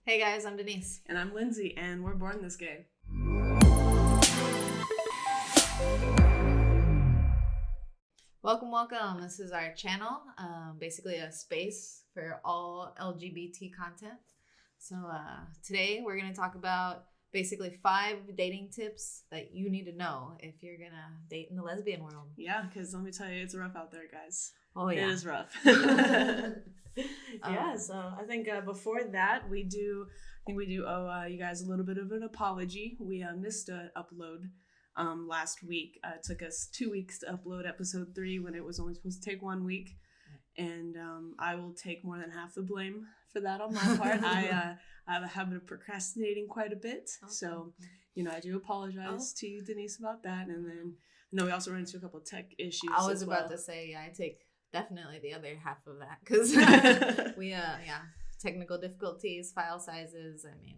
Hey guys, I'm Denise. And I'm Lindsay, and we're born this gay. Welcome. This is our channel, basically a space for all LGBT content. So today we're going to talk about basically 5 dating tips that you need to know if you're going to date in the lesbian world. Yeah, because let me tell you, it's rough out there, guys. Oh, yeah. It is rough. So I think before that, we owe you guys a little bit of an apology. We missed an upload last week. It took us 2 weeks to upload episode 3 when it was only supposed to take 1 week. And I will take more than half the blame for that on my part. I have a habit of procrastinating quite a bit. Okay. So, I do apologize to you, Denise, about that. And then, we also ran into a couple of tech issues. I was about to say, I take definitely the other half of that because we, technical difficulties, file sizes. I mean,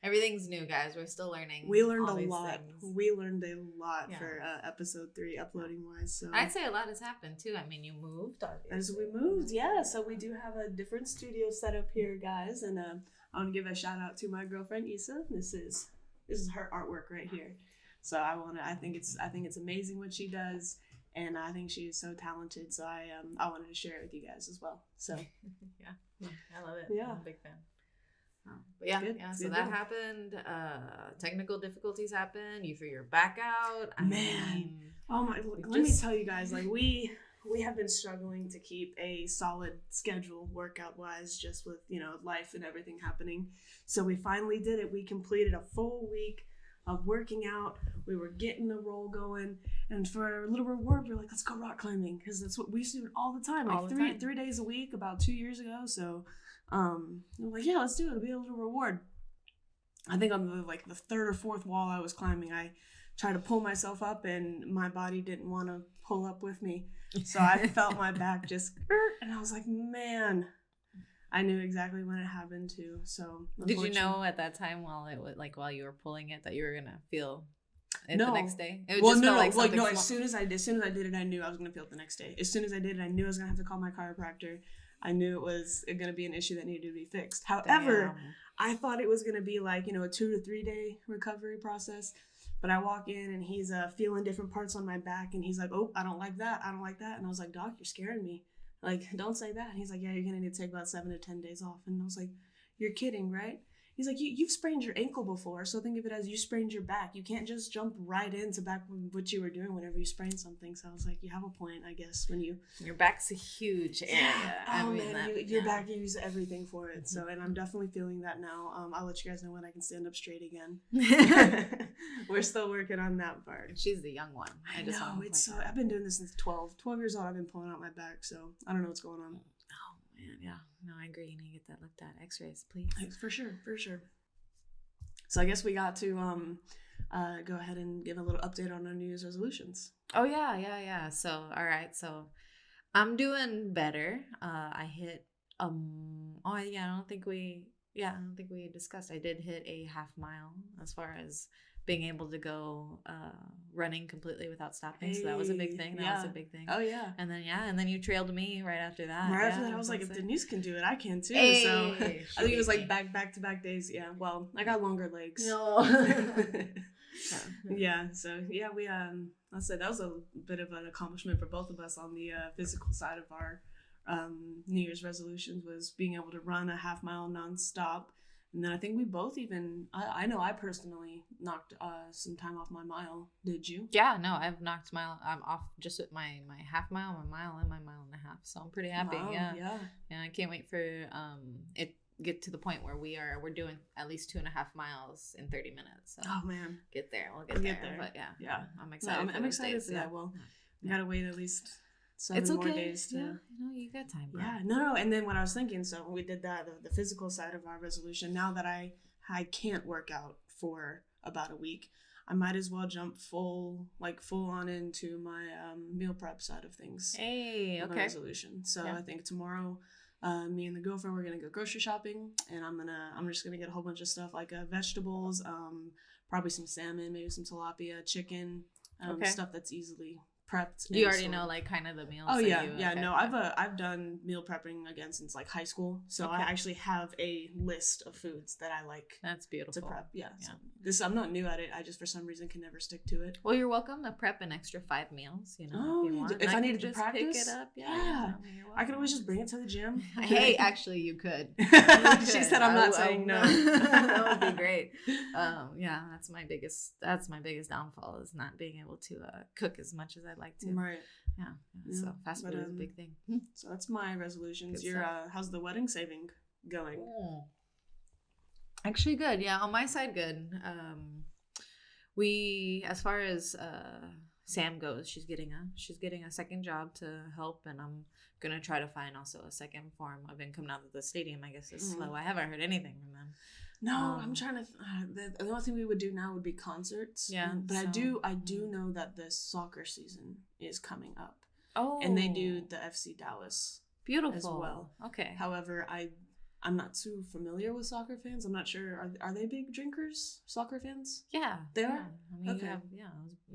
everything's new, guys. We're still learning. We learned a lot. We learned a lot for episode 3 uploading wise. So I'd say a lot has happened too. I mean, you moved, obviously. As we moved, so we do have a different studio set up here, guys. And I want to give a shout out to my girlfriend Issa. This is her artwork right here. So I think it's amazing what she does. And I think she is so talented, so I wanted to share it with you guys as well. So I love it. Yeah, I'm a big fan. But so that happened. Technical difficulties happened. You threw your back out. Oh my! Let me tell you guys, like we have been struggling to keep a solid schedule, workout wise, just with life and everything happening. So we finally did it. We completed a full week of working out. We were getting the roll going, and for a little reward, we're like, let's go rock climbing, because that's what we used to do all the time, like 3 days a week, about 2 years ago. So we're like, yeah, let's do it. It'll be a little reward. I think on the 3rd or 4th wall I was climbing, I tried to pull myself up, and my body didn't want to pull up with me, so I felt my back just, and I was like, man. I knew exactly when it happened too. So did you know at that time while you were pulling it that you were gonna feel it the next day? It As soon as I did it, I knew I was gonna feel it the next day. As soon as I did it, I knew I was gonna have to call my chiropractor. I knew it was gonna be an issue that needed to be fixed. However, I thought it was gonna be a 2 to 3 day recovery process. But I walk in and he's feeling different parts on my back, and he's like, "Oh, I don't like that. And I was like, "Doc, you're scaring me. Like, don't say that." And he's like, "Yeah, you're going to need to take about 7 to 10 days off." And I was like, "You're kidding, right?" He's like, you've sprained your ankle before, so think of it as you sprained your back. You can't just jump right into back what you were doing whenever you sprain something. So I was like, you have a point, I guess, when you... Your back's a huge area. Your back, you use everything for it. So, and I'm definitely feeling that now. I'll let you guys know when I can stand up straight again. We're still working on that part. She's the young one. I know, I've been doing this since 12 years old. I've been pulling out my back, so I don't know what's going on. Oh, man, yeah. No, I agree. You need to get that looked at. X-rays, please. For sure. So I guess we got to go ahead and give a little update on our New Year's resolutions. Oh, yeah. So, all right. So I'm doing better. I hit, I don't think we discussed. I did hit a half mile as far as being able to go running completely witut stopping. So that was a big thing. Oh, yeah. And then you trailed me right after that. Right after that, I was like, if Denise can do it, I can too. So I think it was back to back days. Yeah. Well, I got longer legs. No. Yeah. So yeah, we I'll say that was a bit of an accomplishment for both of us on the physical side of our New Year's resolutions, was being able to run a half mile nonstop. And then I think we both I know I personally knocked some time off my mile. Did you? Yeah, no, I've knocked I'm off just with my half mile, my mile, and my mile and a half. So I'm pretty happy. Wow, yeah. I can't wait for it get to the point where we're doing at least 2.5 miles in 30 minutes. So oh man, we'll get there. But yeah, I'm excited. I'm excited for that. Well, we gotta wait at least 7 more days to... Yeah, you got time, bro. Yeah, no. And then what I was thinking, so we did that, the physical side of our resolution. Now that I can't work out for about a week, I might as well jump full on into my meal prep side of things. Hey, okay. Resolution. So I think tomorrow, me and the girlfriend, we're gonna go grocery shopping, and I'm just gonna get a whole bunch of stuff like vegetables, probably some salmon, maybe some tilapia, chicken, stuff that's easily prepped. You already know like kind of the meals. Oh yeah, okay. No, I've done meal prepping again since like high school, so I actually have a list of foods that I like. That's beautiful to prep. Yeah. So I'm not new at it. I just for some reason can never stick to it. Well, you're welcome to prep an extra 5 meals. You know, oh, if you want. If I needed just to practice, pick it up. Yeah. I could always just bring it to the gym. Hey, actually, you could. She said, "I'm not saying no." That would be great. Yeah, that's my biggest downfall is not being able to cook as much as I'd like to. Right. Yeah. So fast food is a big thing. So that's my resolutions. How's the wedding saving going? Actually, good. Yeah, on my side, good. We, as far as Sam goes, she's getting a second job to help, and I'm gonna try to find also a second form of income now that the stadium, I guess, is slow. I haven't heard anything from them. No, I'm trying to. The only thing we would do now would be concerts. Yeah, but I do know that the soccer season is coming up. Oh, and they do the FC Dallas. Beautiful as well. Okay. However, I'm not too familiar with soccer fans. I'm not sure. Are they big drinkers? Soccer fans? Yeah, they are. I mean, okay.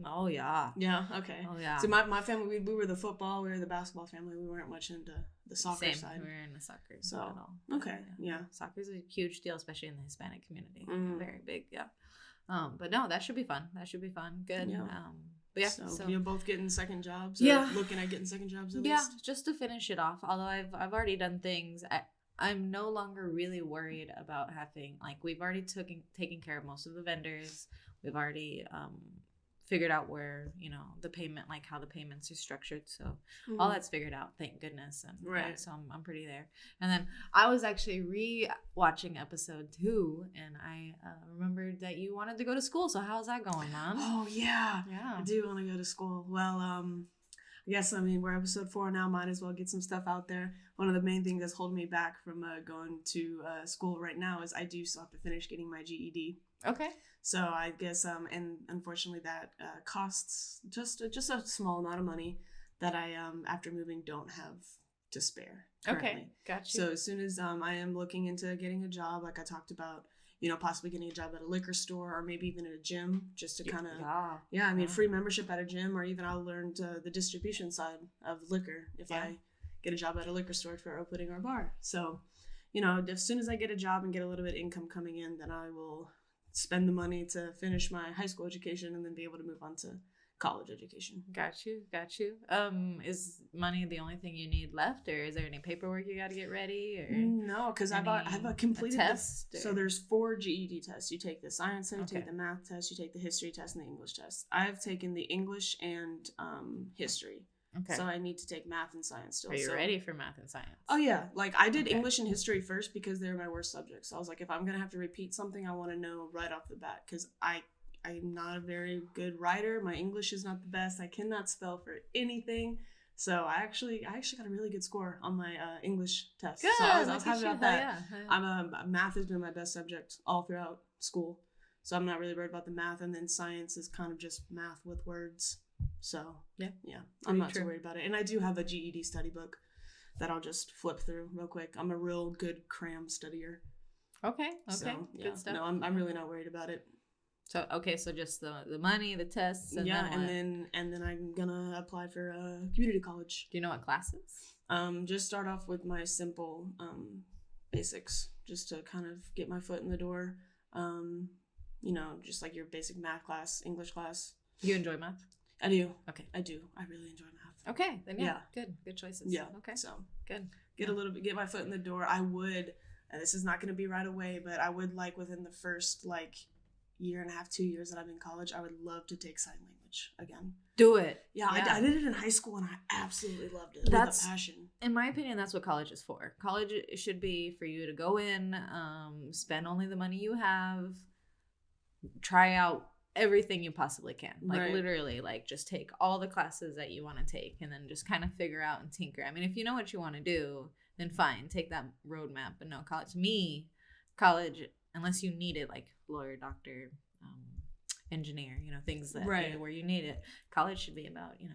Oh yeah. Yeah. Okay. Oh yeah. So my family, we were the football, we were the basketball family. We weren't much into the soccer side. We were in the soccer. So at all. Okay. Yeah. Soccer's a huge deal, especially in the Hispanic community. Very big. Yeah. But no, that should be fun. Good. Yeah. But yeah, so you're both getting second jobs. Or looking at getting second jobs at least. Yeah, just to finish it off. Although I've already done things. I'm no longer really worried about having, like, we've already taken care of most of the vendors. We've already figured out where, the payment, like how the payments are structured. So all that's figured out, thank goodness. And right. So I'm pretty there. And then I was actually re-watching episode 2, and I remembered that you wanted to go to school. So how's that going, Mom? Oh, yeah. I do want to go to school. Well, yes, I mean, we're episode 4 now. Might as well get some stuff out there. One of the main things that's holding me back from going to school right now is I do still have to finish getting my GED. Okay. So I guess, and unfortunately that costs just a small amount of money that I, after moving, don't have to spare currently. Okay, gotcha. So as soon as I am looking into getting a job, like I talked about, possibly getting a job at a liquor store or maybe even at a gym, just to kind of, free membership at a gym, or even I'll learn the distribution side of liquor if I get a job at a liquor store for opening our bar. So, as soon as I get a job and get a little bit of income coming in, then I will spend the money to finish my high school education and then be able to move on to college education. Got you. Is money the only thing you need left, or is there any paperwork you got to get ready? Or no, because I've completed test. So there's 4 GED tests. You take the science test, you take the math test, you take the history test, and the English test. I've taken the English and history. Okay. So I need to take math and science still. Are you ready for math and science? Oh yeah, like I did English and history first because they were my worst subjects. So I was like, if I'm gonna have to repeat something, I want to know right off the bat, because I'm not a very good writer. My English is not the best. I cannot spell for anything. So I actually got a really good score on my English test. Good. So I was happy about that. Yeah. Math has been my best subject all throughout school. So I'm not really worried about the math. And then science is kind of just math with words. So yeah, I'm not too worried about it. And I do have a GED study book that I'll just flip through real quick. I'm a real good cram studier. Okay. So, good stuff. No, I'm really not worried about it. So so just the money, the tests, and then I'm gonna apply for community college. Do you know what classes? Just start off with my simple basics, just to kind of get my foot in the door. Just like your basic math class, English class. You enjoy math? I do. Okay. I do. I really enjoy math. Okay. Then good choices. Yeah. Okay. So good. Get my foot in the door. I would, and this is not going to be right away, but I would like within the first year and a half, 2 years that I'm in college, I would love to take sign language again. Do it. Yeah. I did it in high school and I absolutely loved it. That's with a passion. In my opinion, that's what college is for. College should be for you to go in, spend only the money you have, try out everything you possibly can, literally, just take all the classes that you want to take, and then just kind of figure out and tinker. I mean, if you know what you want to do, then fine, take that roadmap. But no, college, unless you need it, like lawyer, doctor, engineer, things that where you need it, college should be about you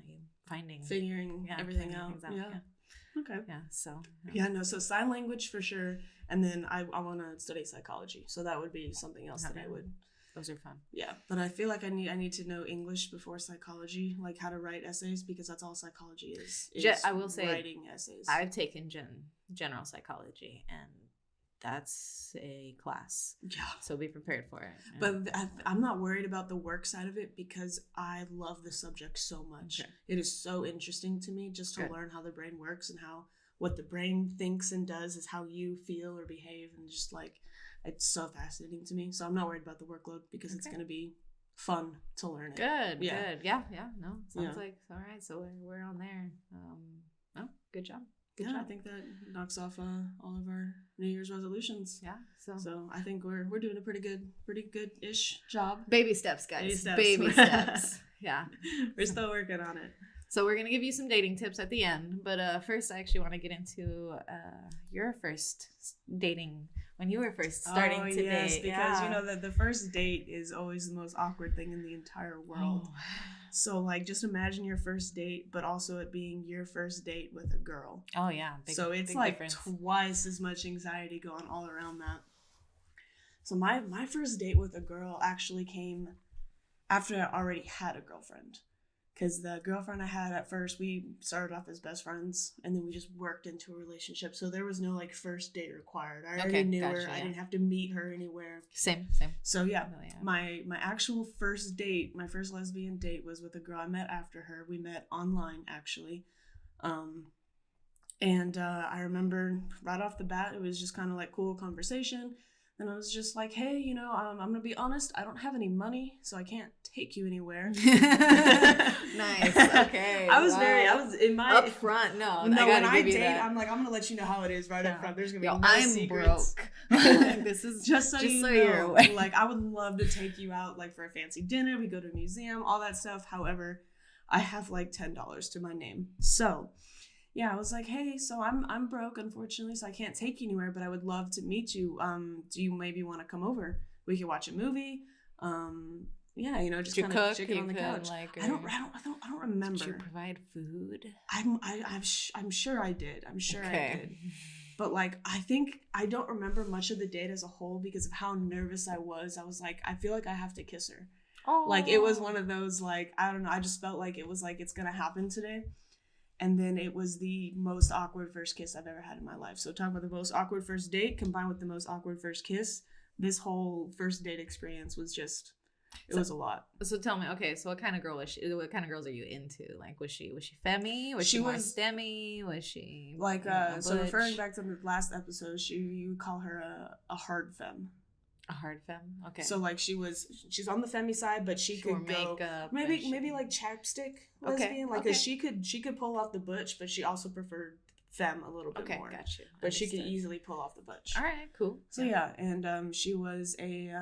figuring everything out. Okay. Yeah. So. So sign language for sure, and then I want to study psychology, so that would be something else that I would Those are fun. Yeah, but I feel like I need to know English before psychology, like how to write essays, because that's all psychology is I will say writing essays. I've taken general psychology, and that's a class. Yeah. So be prepared for it. But I'm not worried about the work side of it because I love the subject so much. Okay. It is so interesting to me just to learn how the brain works and how what the brain thinks and does is how you feel or behave, and just like it's so fascinating to me. So I'm not worried about the workload because it's going to be fun to learn it. Good. Yeah. No, sounds like all right. So we're on there. Oh, good job. Good job. I think that knocks off all of our New Year's resolutions. Yeah. So I think we're doing a pretty good-ish job. Baby steps, guys. Baby steps. Yeah. We're still working on it. So we're going to give you some dating tips at the end. But first, I actually want to get into your first dating, when you were first starting to date. Because you know that the first date is always the most awkward thing in the entire world. Oh. So like just imagine your first date, but also it being your first date with a girl. Oh yeah. So it's like difference. Twice as much anxiety going all around that. So my first date with a girl actually came after I already had a girlfriend. Because the girlfriend I had at first, we started off as best friends, and then we just worked into a relationship. So there was no like first date required. I already knew her. Yeah. I didn't have to meet her anywhere. Same. So yeah, my actual first date, my first lesbian date was with a girl I met after her. We met online actually, and I remember right off the bat, it was just kind of like cool conversation. And I was just like, hey, you know, I'm going to be honest. I don't have any money, so I can't take you anywhere. Nice. Okay. I was in my... Up front. No, when I date, that. I'm like, I'm going to let you know how it is right up front. There's going to be no secrets. Broke. This is just so you're aware. Like, I would love to take you out, like, for a fancy dinner. We go to a museum, all that stuff. However, I have, like, $10 to my name. So... yeah, I was like, hey, so I'm broke, unfortunately, so I can't take you anywhere, but I would love to meet you. Do you maybe want to come over? We could watch a movie. Yeah, you know, just kind of chicken on the couch. Like, I don't remember. Did you provide food? I'm sure I did. I did. But like, I don't remember much of the date as a whole because of how nervous I was. I was like, I feel like I have to kiss her. Oh. Like, it was one of those, like, I don't know. I just felt like it was like, it's going to happen today. And then it was the most awkward first kiss I've ever had in my life. So talk about the most awkward first date combined with the most awkward first kiss. This whole first date experience was just, it was a lot. So tell me, okay, so what kind of girl was she? What kind of girls are you into? Like, was she femmy? Was she more STEMmy? Was she like, so referring back to the last episode, you would call her a hard femme. A hard femme, okay. So like she's on the femmy side, but she could go maybe like chapstick lesbian, like cause she could pull off the butch, but she also preferred femme a little bit more. Got you. But she could easily pull off the butch. All right, cool. So yeah, and she was a.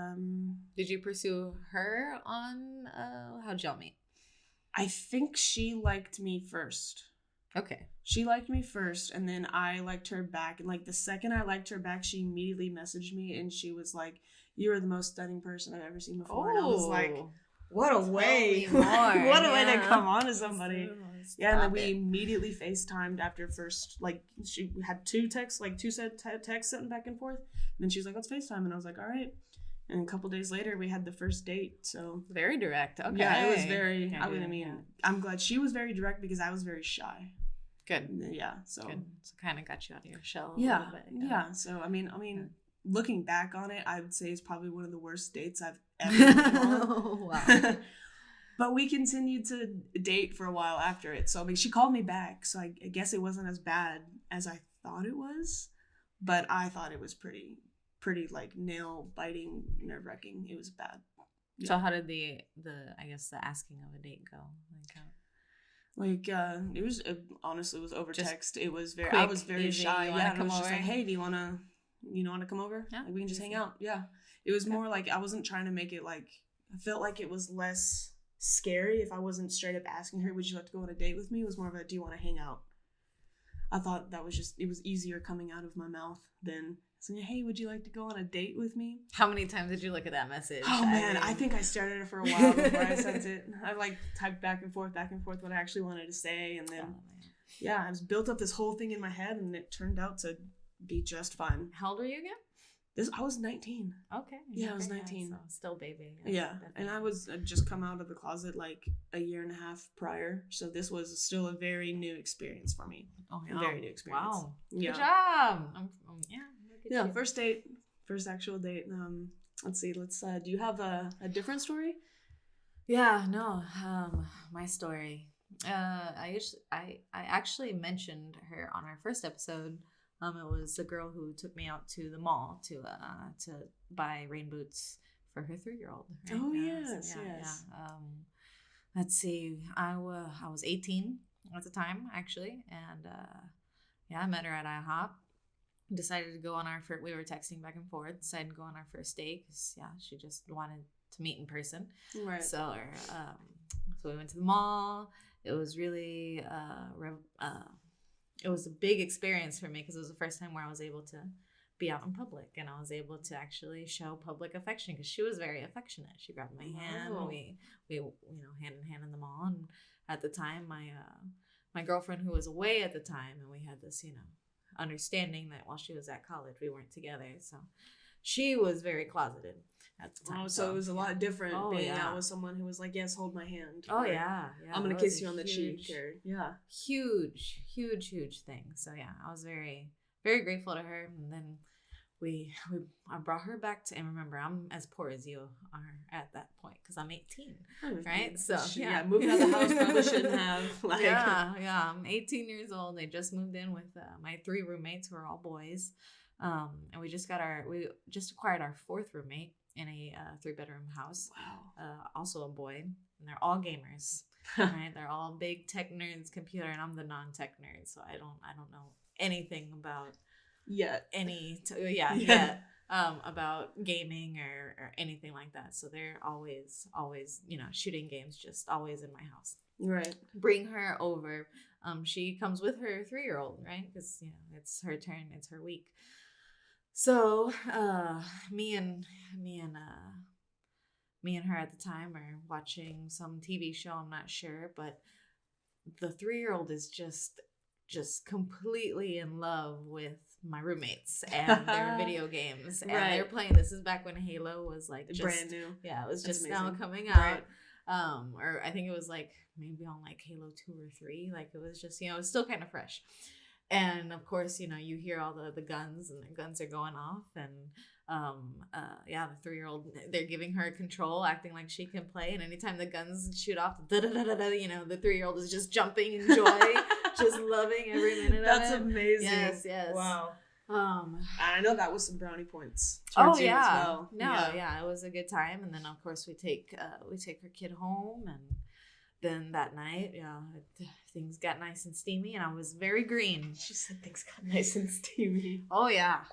Did you pursue her on? How'd y'all meet? I think she liked me first. Okay. She liked me first, and then I liked her back. And like the second I liked her back, she immediately messaged me, and she was like, "You are the most stunning person I've ever seen before." And I was like, "What a way! What a way to come on to somebody!" Yeah, and then we immediately FaceTimed after first. Like she had two texts sent back and forth, and then she was like, "Let's FaceTime," and I was like, "All right." And a couple days later, we had the first date. So very direct. Okay. Yeah, it was very. I'm glad she was very direct because I was very shy. Good. Yeah. So kind of got you out of your shell. Yeah. A little bit, yeah. So I mean, looking back on it, I would say it's probably one of the worst dates I've ever been on. Oh, wow. But we continued to date for a while after it. So I mean, she called me back. So I guess it wasn't as bad as I thought it was, but I thought it was pretty like nail biting, nerve wracking. It was bad. Yeah. So how did the asking of a date go? It was honestly it was over text. It was very quick, I was very easy, shy. Yeah, and I was just like, hey, do you wanna come over? Yeah, like, we can just hang out. Yeah, it was more like I wasn't trying to make it like I felt like it was less scary if I wasn't straight up asking her, would you like to go on a date with me? It was more of a, do you want to hang out? I thought that was just, it was easier coming out of my mouth than saying, hey, would you like to go on a date with me? How many times did you look at that message? Oh man, I think I stared at it for a while before I sent it. I like typed back and forth what I actually wanted to say, and then I just built up this whole thing in my head, and it turned out to be just fine. How old were you again? I was 19. Okay. Yeah, I was 19. So still baby. Yeah, and I was just come out of the closet like a year and a half prior, so this was still a very new experience for me. Oh, yeah. A very new experience. Wow. Yeah. Good job. Yeah, first date, first actual date. Let's see. Do you have a different story? Yeah, no. My story. I actually mentioned her on our first episode. It was a girl who took me out to the mall to buy rain boots for her 3-year-old. Right? Oh yes, so, yes. Yeah. Let's see. I was 18 at the time actually, and I met her at IHOP. Decided to go on our first. We were texting back and forth. Decided to go on our first date because she just wanted to meet in person. Right. So we went to the mall. It was really it was a big experience for me because it was the first time where I was able to be out in public and I was able to actually show public affection because she was very affectionate. She grabbed my hand. We hand in hand in the mall. And at the time, my girlfriend who was away at the time, and we had this understanding that while she was at college, we weren't together. So she was very closeted at the time. Oh, so it was a lot different being out with someone who was like, yes, hold my hand. Oh, yeah. I'm going to kiss you on the cheek. Huge thing. So, yeah, I was very, very grateful to her. And then I brought her back to, and remember, I'm as poor as you are at that point because I'm 18, right? So, moving out of the house probably shouldn't have. I'm 18 years old. I just moved in with my 3 roommates who are all boys. And we just acquired our 4th roommate in a 3-bedroom house. Wow. Also a boy, and they're all gamers. Right? They're all big tech nerds, computer, and I'm the non-tech nerd, so I don't know anything about about gaming or anything like that. So they're always shooting games, just always in my house. Right. Bring her over. She comes with her 3-year-old, right? Because it's her turn, it's her week. So me and her at the time are watching some TV show. I'm not sure, but the 3-year-old is just completely in love with my roommates and their video games, and they're playing. This is back when Halo was like just brand new. Yeah, it was That's just amazing. now coming out. Or I think it was like maybe on like Halo 2 or 3. Like it was just it was still kind of fresh. And of course, you hear all the guns, and the guns are going off, and the 3-year-old, they're giving her control, acting like she can play, and anytime the guns shoot off, the 3-year-old is just jumping in joy, just loving every minute of it. That's amazing. Yes. Wow. I know that was some brownie points. Oh yeah. As well. It was a good time, and then of course we take her kid home, and then that night, things got nice and steamy, and I was very green. She said things got nice and steamy. Oh, yeah.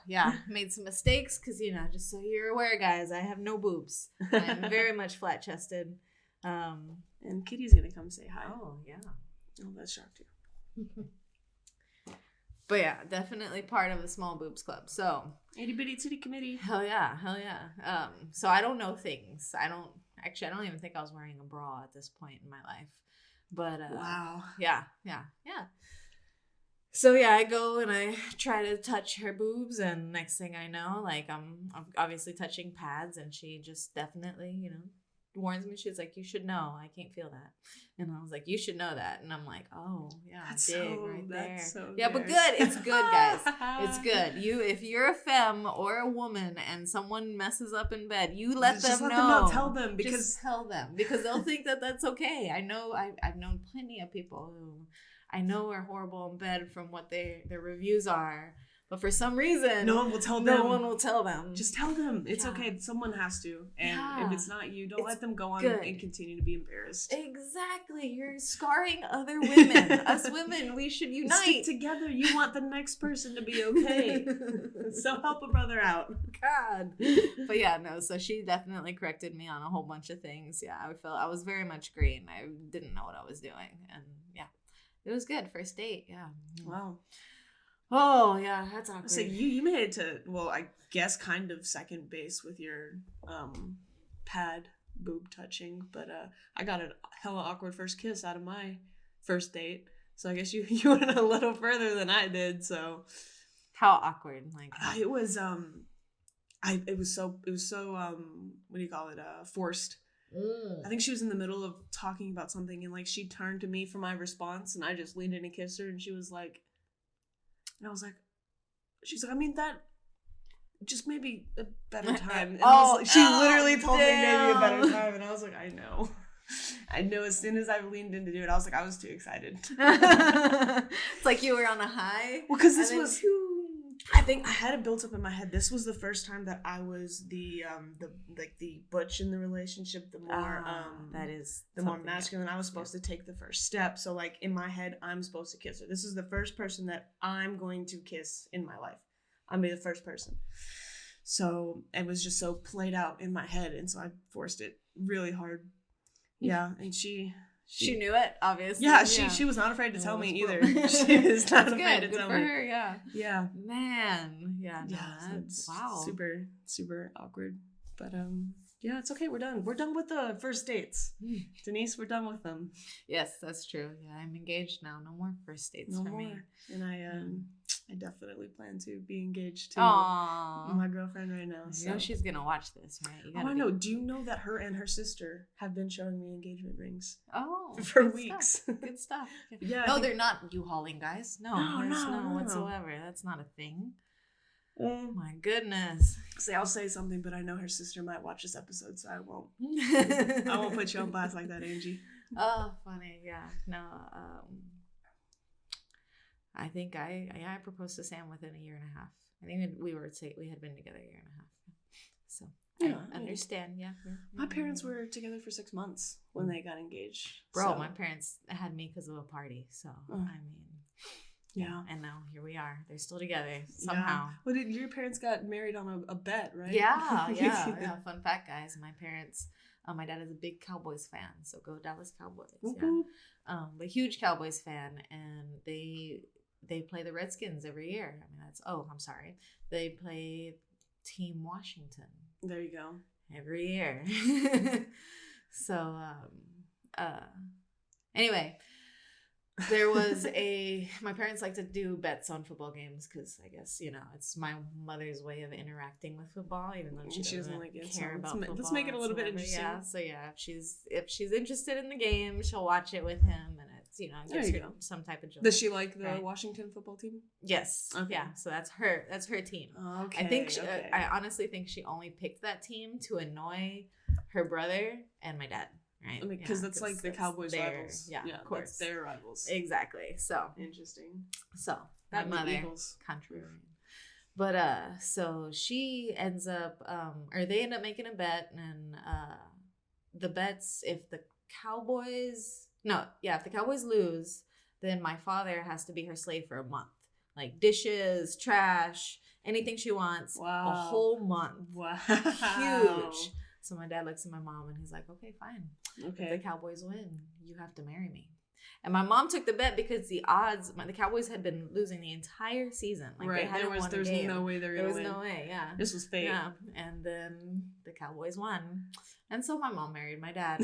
Made some mistakes because, just so you're aware, guys, I have no boobs. I'm very much flat-chested. And Kitty's going to come say hi. Oh, yeah. Oh, that shocked you. But, yeah, definitely part of the Small Boobs Club. So, Itty Bitty Titty Committee. Hell yeah. So I don't know things. I don't even think I was wearing a bra at this point in my life. But wow. Yeah. So I go and I try to touch her boobs, and next thing I know, like I'm obviously touching pads, and she just definitely, warns me. She's like, "You should know. I can't feel that." And I was like, "You should know that." And I'm like, "Oh yeah, that's right there." So yeah, but good. It's good, guys. It's good. If you're a femme or a woman and someone messes up in bed, you let them know. Tell them because they'll think that that's okay. I know. I've known plenty of people who I know are horrible in bed from what their reviews are. But for some reason, no one will tell them. Just tell them. It's okay. Someone has to. And if it's not you, don't let them go on and continue to be embarrassed. Exactly. You're scarring other women. Us women, we should unite. Stick together. You want the next person to be okay. So help a brother out. God. But so she definitely corrected me on a whole bunch of things. Yeah, I was very much green. I didn't know what I was doing. And it was good. First date. Yeah. Wow. Oh, yeah, that's awkward. So you made it to, well, I guess kind of second base with your pad boob touching, but I got a hella awkward first kiss out of my first date. So I guess you went a little further than I did, so. How awkward? Like it was, it was so what do you call it, forced. I think she was in the middle of talking about something, and like she turned to me for my response, and I just leaned in and kissed her, and she was like, and I was like, she's like, I mean, that just maybe a better time. And she literally told me maybe a better time, and I was like, I know. As soon as I leaned in to do it, I was like, I was too excited. It's like you were on a high. Well, because this was, I think I had it built up in my head. This was the first time that I was the butch in the relationship, the more the more masculine. I was supposed to take the first step. So like in my head, I'm supposed to kiss her. This is the first person that I'm going to kiss in my life. I'll be the first person. So it was just so played out in my head, and so I forced it really hard. Yeah, and she knew it, obviously. Yeah, she was not afraid to tell me either. She was not afraid to tell me. Good for her, yeah. Yeah. Man, yeah, no, wow. Super, super awkward. But yeah, it's okay. We're done. We're done with the first dates. Denise, we're done with them. Yes, that's true. Yeah, I'm engaged now. No more first dates for me. And I definitely plan to be engaged to my girlfriend right now. So. You know she's gonna watch this, right? I know. Do you know that her and her sister have been showing me engagement rings? Oh, for weeks. Good stuff. Yeah. No, they're not U-hauling, guys. No, whatsoever. That's not a thing. My goodness. See, I'll say something, but I know her sister might watch this episode, so I won't. I won't put you on blast like that, Angie. Oh, funny. Yeah. No. I think I proposed to Sam within a year and a half. I think we had been together a year and a half. So I understand. Yeah. My parents were together for 6 months when they got engaged. Bro, my parents had me because of a party. So I mean. Yeah. And now here we are. They're still together somehow. Well, your parents got married on a bet, right? Yeah. Fun fact, guys. My parents, my dad is a big Cowboys fan. So go Dallas Cowboys. Mm-hmm. Yeah. A huge Cowboys fan. And they play the Redskins every year. I mean, I'm sorry. They play Team Washington. There you go. Every year. So, anyway. There was my parents like to do bets on football games because I guess, it's my mother's way of interacting with football, even though she doesn't like care about football. Let's make it a little bit interesting. Yeah, so if she's interested in the game, she'll watch it with him, and it's, gives her some type of joy. Does she like the Washington football team? Yes. Okay. Yeah, so that's her team. Okay. I think I honestly think she only picked that team to annoy her brother and my dad. Right, because that's like the Cowboys' rivals. Yeah, of course, their rivals. Exactly. So interesting. So that mother contrary, but so she ends up, or they end up making a bet, and the bets if the Cowboys lose, then my father has to be her slave for a month, like dishes, trash, anything she wants. Wow, a whole month. Wow, huge. So my dad looks at my mom and he's like, okay, fine. Okay. If the Cowboys win, you have to marry me. And my mom took the bet because the odds, the Cowboys had been losing the entire season. Like right. They hadn't won a game. There's no way they're going to win. There was no way, yeah. This was fate. Yeah. And then the Cowboys won. And so my mom married my dad.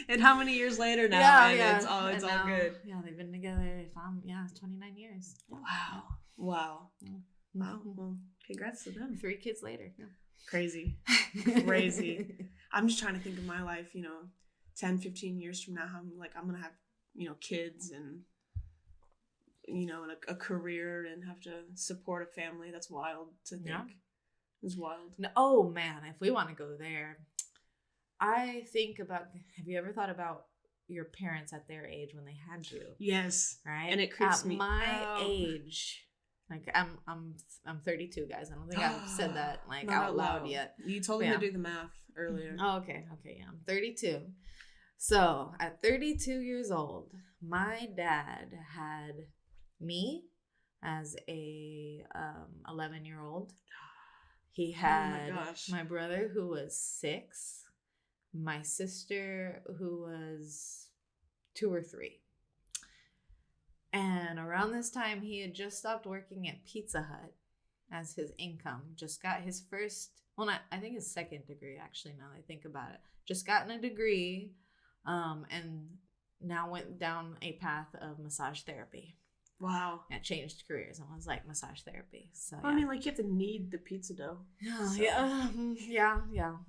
And how many years later now? Yeah. It's all good. Yeah, they've been together, 29 years. Wow. Wow. Well, congrats to them. 3 kids later. Yeah. Crazy. I'm just trying to think of my life, 10, 15 years from now, how I'm going to have, kids and, and a career and have to support a family. That's wild to think. Yeah. It's wild. No, oh man, if we want to go there, I think about, have you ever thought about your parents at their age when they had you? Yes. Right? And it creeps me out. At my age... Like I'm 32, guys. I don't think I've said that out loud yet. You told me to do the math earlier. Oh, okay. Yeah, I'm 32. So at 32 years old, my dad had me as a 11-year-old. He had my brother who was 6, my sister who was 2 or 3. And around this time, he had just stopped working at Pizza Hut as his income. Just got his I think his second degree, actually, now that I think about it. Just gotten a degree, and now went down a path of massage therapy. Wow. Yeah, changed careers and was like massage therapy. So I mean, like, you have to knead the pizza dough. So. Yeah.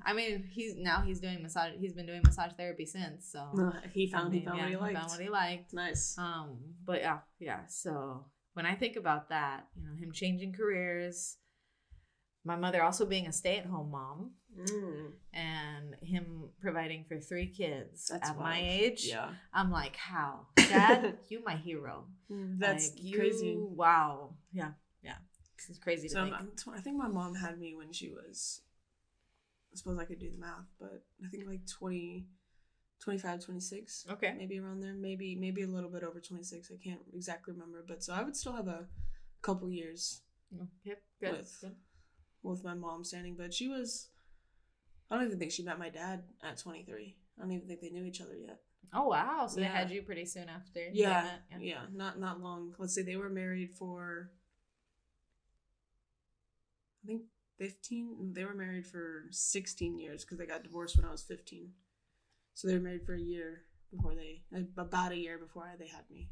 I mean, he's doing massage. He's been doing massage therapy since. So he found what he liked. He found what he liked. Nice. But yeah. So when I think about that, him changing careers, my mother also being a stay-at-home mom, and him providing for 3 kids at my age. Yeah. I'm like, how? Dad, you my hero. That's crazy. Wow. Yeah. This is crazy to think. I think my mom had me when she was, I suppose I could do the math, but I think like 25, 26. Okay. Maybe around there. Maybe a little bit over 26. I can't exactly remember. But so I would still have a couple years Yep. Good. With my mom standing. But she was, I don't even think she met my dad at 23. I don't even think they knew each other yet. Oh, wow. So they had you pretty soon after. Yeah. Not long. Let's say they were married for, I think 15. They were married for 16 years because they got divorced when I was 15. So they were married for about a year before they had me.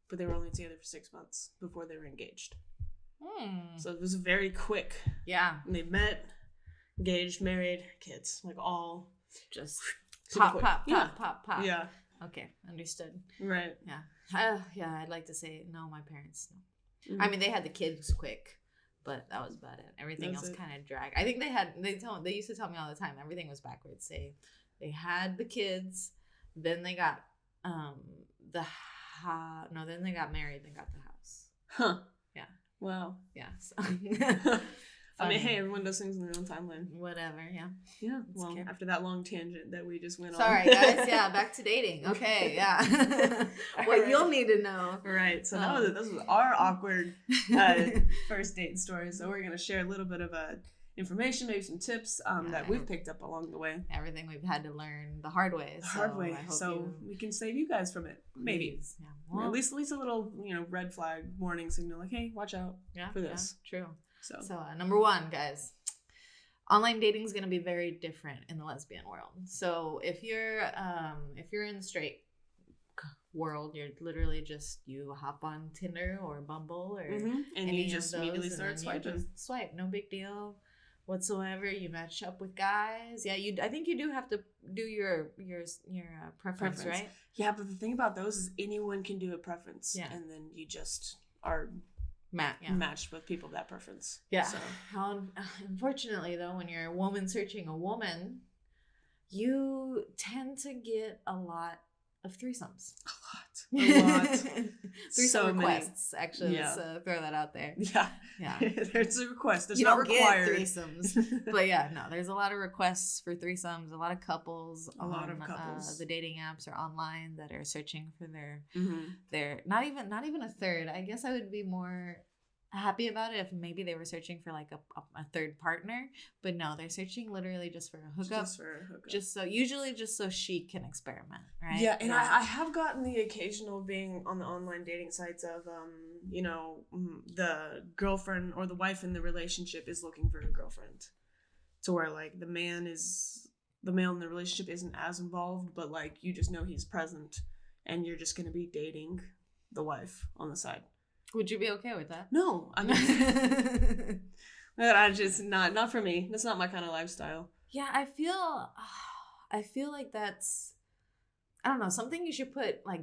But they were only together for 6 months before they were engaged. So it was very quick. Yeah. And they met, engaged, married, kids. Like all just pop. Yeah. Okay. Understood. Right. Yeah. I'd like to say no, my parents, no. I mean, they had the kids quick, but that was about it. Everything else kind of dragged. I think they used to tell me all the time, everything was backwards. They had the kids, then they got then they got married, then got the house. Huh. Yeah. Wow. Yeah. So. I mean, hey, everyone does things in their own timeline. Whatever, yeah. Yeah, well, after that long tangent that we just went on. Sorry, guys. Yeah, back to dating. Okay, yeah. What you'll need to know. Right, so this was our awkward first date story. So we're going to share a little bit of information, maybe some tips that we've picked up along the way. Everything we've had to learn the hard way. So we can save you guys from it. Maybe. Yeah. Well, at least a little, red flag warning signal. Like, hey, watch out for this. Yeah, true. So number 1, guys, online dating is going to be very different in the lesbian world. So if you're in the straight world, you're literally just, you hop on Tinder or Bumble or and you just immediately start swiping. Swipe, no big deal whatsoever. You match up with guys. Yeah, I think you do have to do your preference, right? Yeah, but the thing about those is anyone can do a preference. Yeah. And then you just are matched with people of that preference. Yeah. So. Unfortunately, though, when you're a woman searching a woman, you tend to get a lot of threesomes. A lot. Threesome requests, actually. Yeah. Let's throw that out there. Yeah. There's a request. It's you not don't required. Get threesomes. But yeah, no, there's a lot of requests for threesomes. A lot of couples. The dating apps or online that are searching for their not even a third. I guess I would be more happy about it if maybe they were searching for like a third partner, but no, they're searching literally just for a hookup. Just so she can experiment, right? Yeah, and I have gotten the occasional being on the online dating sites of the girlfriend or the wife in the relationship is looking for a girlfriend, to where like the male in the relationship isn't as involved, but like you just know he's present and you're just gonna be dating the wife on the side. Would you be okay with that? No, I mean, I just not for me. That's not my kind of lifestyle. Yeah, I feel like that's, I don't know, something you should put like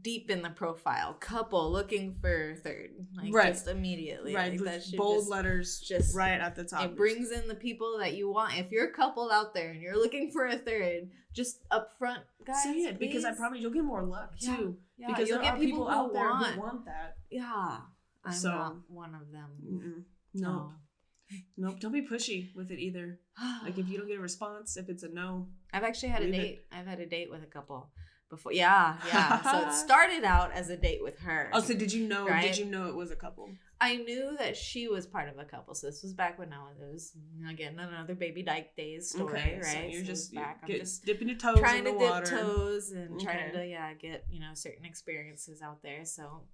deep in the profile. Couple looking for third, like just immediately, right? Like that bold letters, just right at the top. It brings in the people that you want. If you're a couple out there and you're looking for a third, just up front, guys. Say it, because I promise you'll get more luck too. Yeah, because you'll get people out there who want that. Yeah, I'm not one of them. No. Nope, don't be pushy with it either. Like if you don't get a response, if it's a no. I've actually had a date. I've had a date with a couple before. Yeah. So it started out as a date with her. Oh, so did you know? Right? Did you know it was a couple? I knew that she was part of a couple. So this was back when it was again another baby dyke days story, right? So you're just back. I'm just dipping your toes trying in the to water. dip toes and trying to get certain experiences out there. So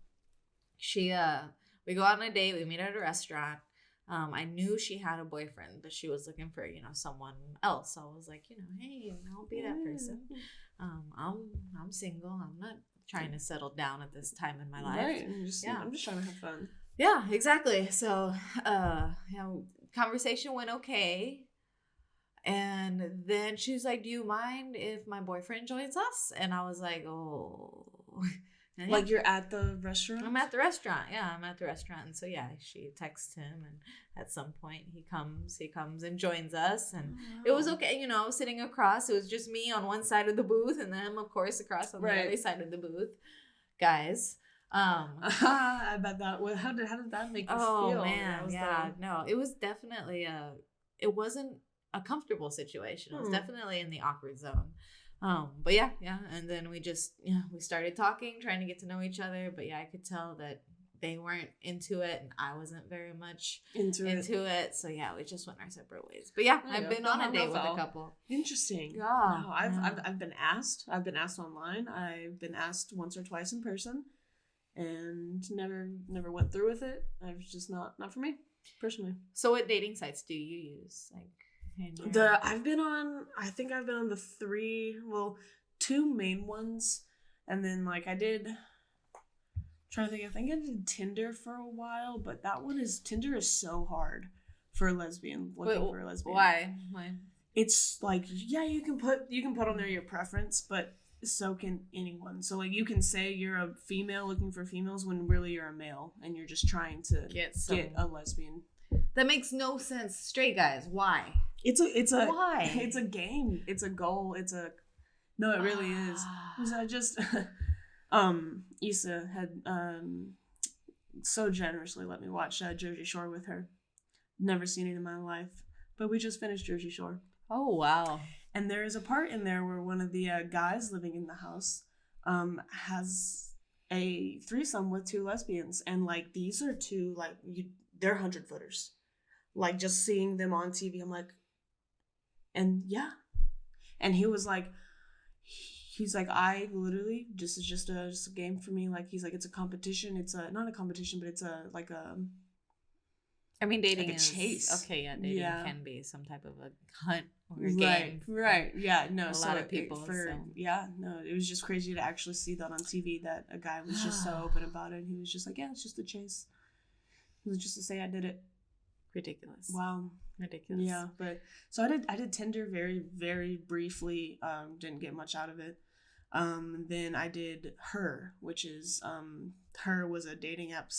we go out on a date. We meet at a restaurant. I knew she had a boyfriend, but she was looking for someone else. So I was like, hey, I'll be that person. I'm single. I'm not trying to settle down at this time in my life. Right. I'm just trying to have fun. Yeah, exactly. So, conversation went okay. And then she's like, do you mind if my boyfriend joins us? And I was like, oh. And like you're at the restaurant? I'm at the restaurant. Yeah, I'm at the restaurant. And so, yeah, she texts him. And at some point, he comes and joins us. And it was okay. You know, I was sitting across. It was just me on one side of the booth. And them, of course, across on the other side of the booth. Guys. I bet that. How did that make you feel? Oh, man. Yeah. No, it was definitely it wasn't a comfortable situation. It was definitely in the awkward zone. But yeah. And then we just, we started talking, trying to get to know each other. But yeah, I could tell that they weren't into it and I wasn't very much into it. So yeah, we just went our separate ways. But yeah, I've been on a date with a couple. Interesting. Yeah. No, I've been asked. I've been asked online. I've been asked once or twice in person and never went through with it. I was just not for me personally. So what dating sites do you use? Like I've been on the two main ones, and then like I think I did Tinder for a while, but Tinder is so hard for a lesbian for a lesbian. Why? It's like, yeah, you can put on there your preference, but so can anyone. So like you can say you're a female looking for females when really you're a male and you're just trying to get a lesbian. That makes no sense. Straight guys, why? It's a why? It's a game. It's a goal. It really is. Because I just Issa had so generously let me watch Jersey Shore with her. Never seen it in my life, but we just finished Jersey Shore. Oh wow. And there is a part in there where one of the guys living in the house has a threesome with two lesbians, and like these are two they're 100-footers. Like just seeing them on TV, I'm like, and yeah, and he's like, I literally this is just a game for me. Like he's like, it's a competition. It's not a competition, but it's I mean, dating like a chase. Okay, yeah, dating can be some type of a hunt or a game. Right, yeah, no, a lot of people. It was just crazy to actually see that on TV, that a guy was just so open about it. And he was just like, yeah, it's just a chase. It was just to say I did it. Ridiculous. Wow. Ridiculous. Yeah, but so I did Tinder very, very briefly. Didn't get much out of it. Then I did Her, which is Her was a dating app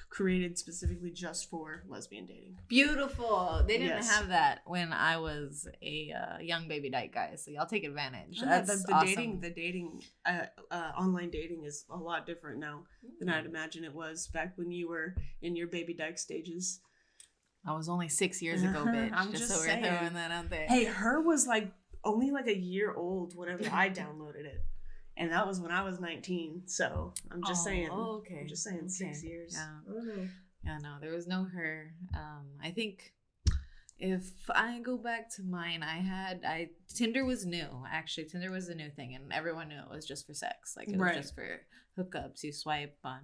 created specifically just for lesbian dating. Beautiful. They didn't have that when I was a young baby dyke, guys. So y'all take advantage. That's awesome. The dating, online dating is a lot different now than I'd imagine it was back when you were in your baby dyke stages. I was only 6 years ago, bitch. I'm just so saying. We're throwing that out there. Hey, Her was only a year old whenever I downloaded it. And that was when I was 19. So I'm just saying. Oh, okay. I'm just saying 6 years. Yeah. Yeah, no, there was no Her. I think if I go back to mine, Tinder was new. Actually, Tinder was a new thing, and everyone knew it was just for sex. Like it was just for hookups. You swipe on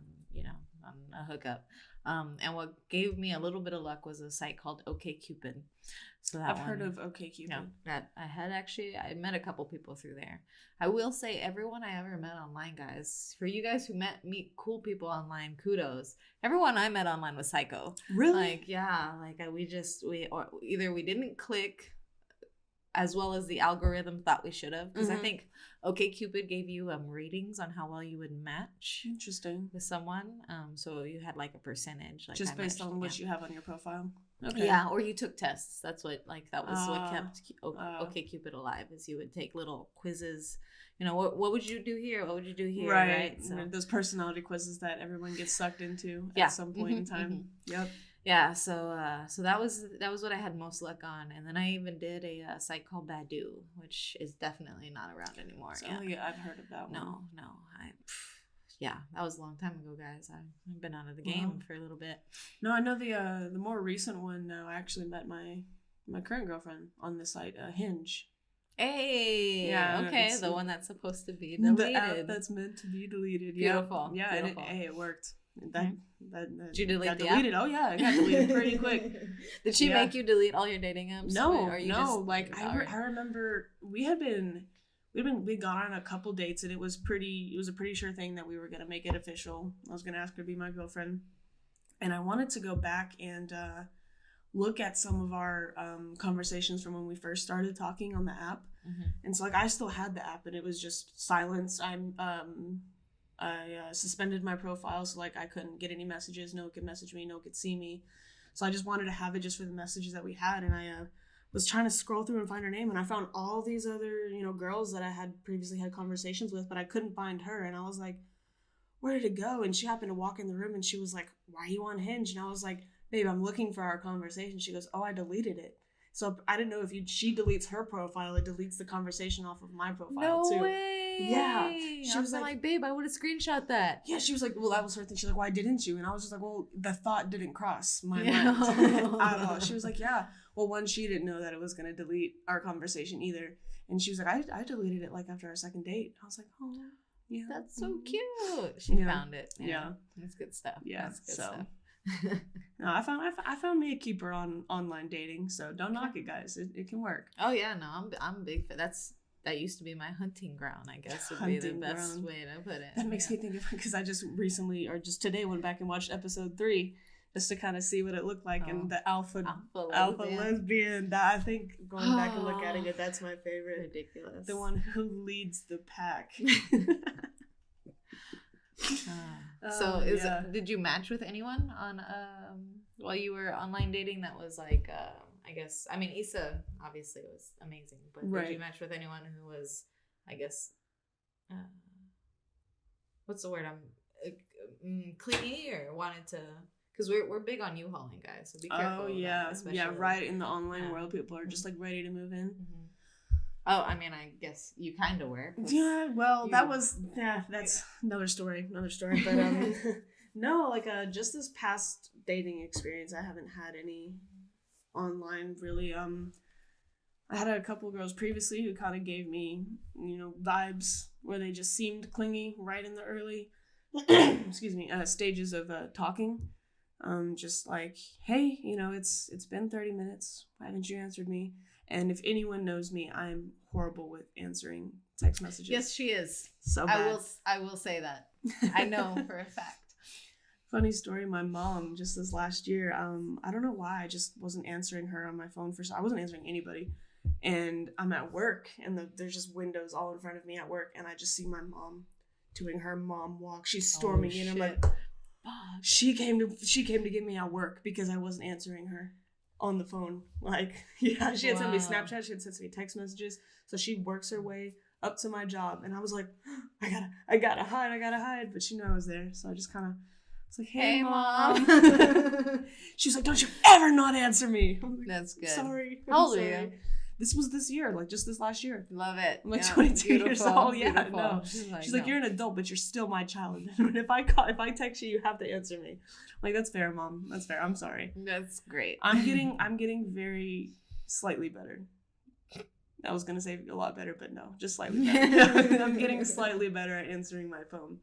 a hookup. And what gave me a little bit of luck was a site called OkCupid. So I've heard of OkCupid. Yeah, that I met a couple people through there. I will say everyone I ever met online, guys, for you guys who meet cool people online, kudos. Everyone I met online was psycho. Really? Either we didn't click as well as the algorithm thought we should have, because I think OkCupid gave you ratings on how well you would match. Interesting. With someone. So you had like a percentage, like just based on what you have on your profile. Okay. Yeah, or you took tests. That's what what kept OkCupid alive. Is you would take little quizzes. You know, what would you do here? What would you do here? Right. So those personality quizzes that everyone gets sucked into at some point in time. Yep. Yeah, so that was what I had most luck on, and then I even did a site called Badoo, which is definitely not around anymore. So I've heard of that one. No, that was a long time ago, guys. I've been out of the game for a little bit. No, I know the more recent one. I actually met my current girlfriend on the site, Hinge. Hey, yeah, okay, the one that's supposed to be deleted. The app that's meant to be deleted. Beautiful. Yeah, beautiful. It worked. Did you delete the deleted? app? Oh yeah, I got deleted pretty quick. Did she make you delete all your dating apps? No. I remember we had been we'd gone on a couple dates, and it was a pretty sure thing that we were gonna make it official. I was gonna ask her to be my girlfriend, and I wanted to go back and look at some of our conversations from when we first started talking on the app. And so like I still had the app, and it was just silence. I suspended my profile, so like I couldn't get any messages. No one could message me. No one could see me. So I just wanted to have it just for the messages that we had. And I was trying to scroll through and find her name, and I found all these other, girls that I had previously had conversations with, but I couldn't find her. And I was like, where did it go? And she happened to walk in the room, and she was like, why are you on Hinge? And I was like, babe, I'm looking for our conversation. She goes, oh, I deleted it. So I didn't know if she deletes her profile, it deletes the conversation off of my profile too. No way. Yeah. She was like, babe, I would have screenshot that. Yeah, she was like, well, that was her thing. She's like, why didn't you? And I was just like, well, the thought didn't cross my mind at all. She was like, yeah. Well, one, she didn't know that it was going to delete our conversation either. And she was like, I deleted it like after our second date. I was like, oh, yeah. That's so cute. She found it. Yeah. That's good stuff. Yeah. That's good stuff. No, I found me a keeper on online dating, so don't knock it, guys. It can work. Oh yeah, no, I'm big for that used to be my hunting ground, I guess would be the best way to put it. That makes me think of, because I just recently, or just today, went back and watched episode 3 just to kind of see what it looked like, and the alpha lesbian. That, I think, going back and looking at it, that's my favorite. Ridiculous. The one who leads the pack. Did you match with anyone on while you were online dating that was like I guess, I mean, Issa obviously was amazing, but did you match with anyone who was, I guess, what's the word, clingy, or wanted to, because we're big on U-hauling, guys, so be careful. Oh yeah, right. In the online world, people are just like ready to move in. Oh, I mean, I guess you kind of were. Yeah, well, that's another story. But no, like just this past dating experience, I haven't had any online really. I had a couple of girls previously who kind of gave me, vibes where they just seemed clingy right in the early, stages of talking. Just like, hey, it's been 30 minutes. Why haven't you answered me? And if anyone knows me, I'm horrible with answering text messages. Yes, she is. So bad. I will say that. I know for a fact. Funny story, my mom, just this last year, I don't know why, I just wasn't answering her on my phone. I wasn't answering anybody. And I'm at work, and there's just windows all in front of me at work, and I just see my mom doing her mom walk. She's storming in. I'm like, she came to get me at work because I wasn't answering her on the phone. Like, yeah, she had sent me Snapchat, she had sent me text messages, so she works her way up to my job, and I was like, I gotta hide, but she knew I was there, so I just kind of was like, hey mom. She was like, don't you ever not answer me. Like, that's good. Sorry. How old are you? This was this year, like just this last year. Love it. I'm like 22 years old. Yeah, no. She's like, you're an adult, but you're still my child. And if I text you, you have to answer me. Like, that's fair, mom. That's fair. I'm sorry. That's great. I'm getting very slightly better. I was gonna say a lot better, but no, just slightly better. I'm getting slightly better at answering my phone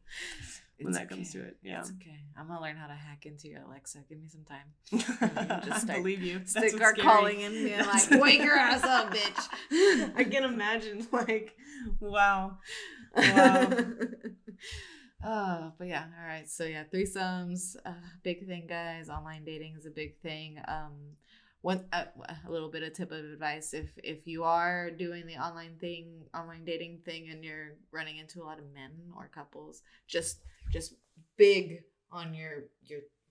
when that comes to it. Yeah, it's okay. I'm gonna learn how to hack into your Alexa. Give me some time. Just I believe you. Start calling and being like, "Wake your ass up, bitch." I can imagine. Like, wow. But yeah, all right. So yeah, threesomes, big thing, guys. Online dating is a big thing. A little bit of tip of advice: if you are doing the online dating thing, and you're running into a lot of men or couples, just big on your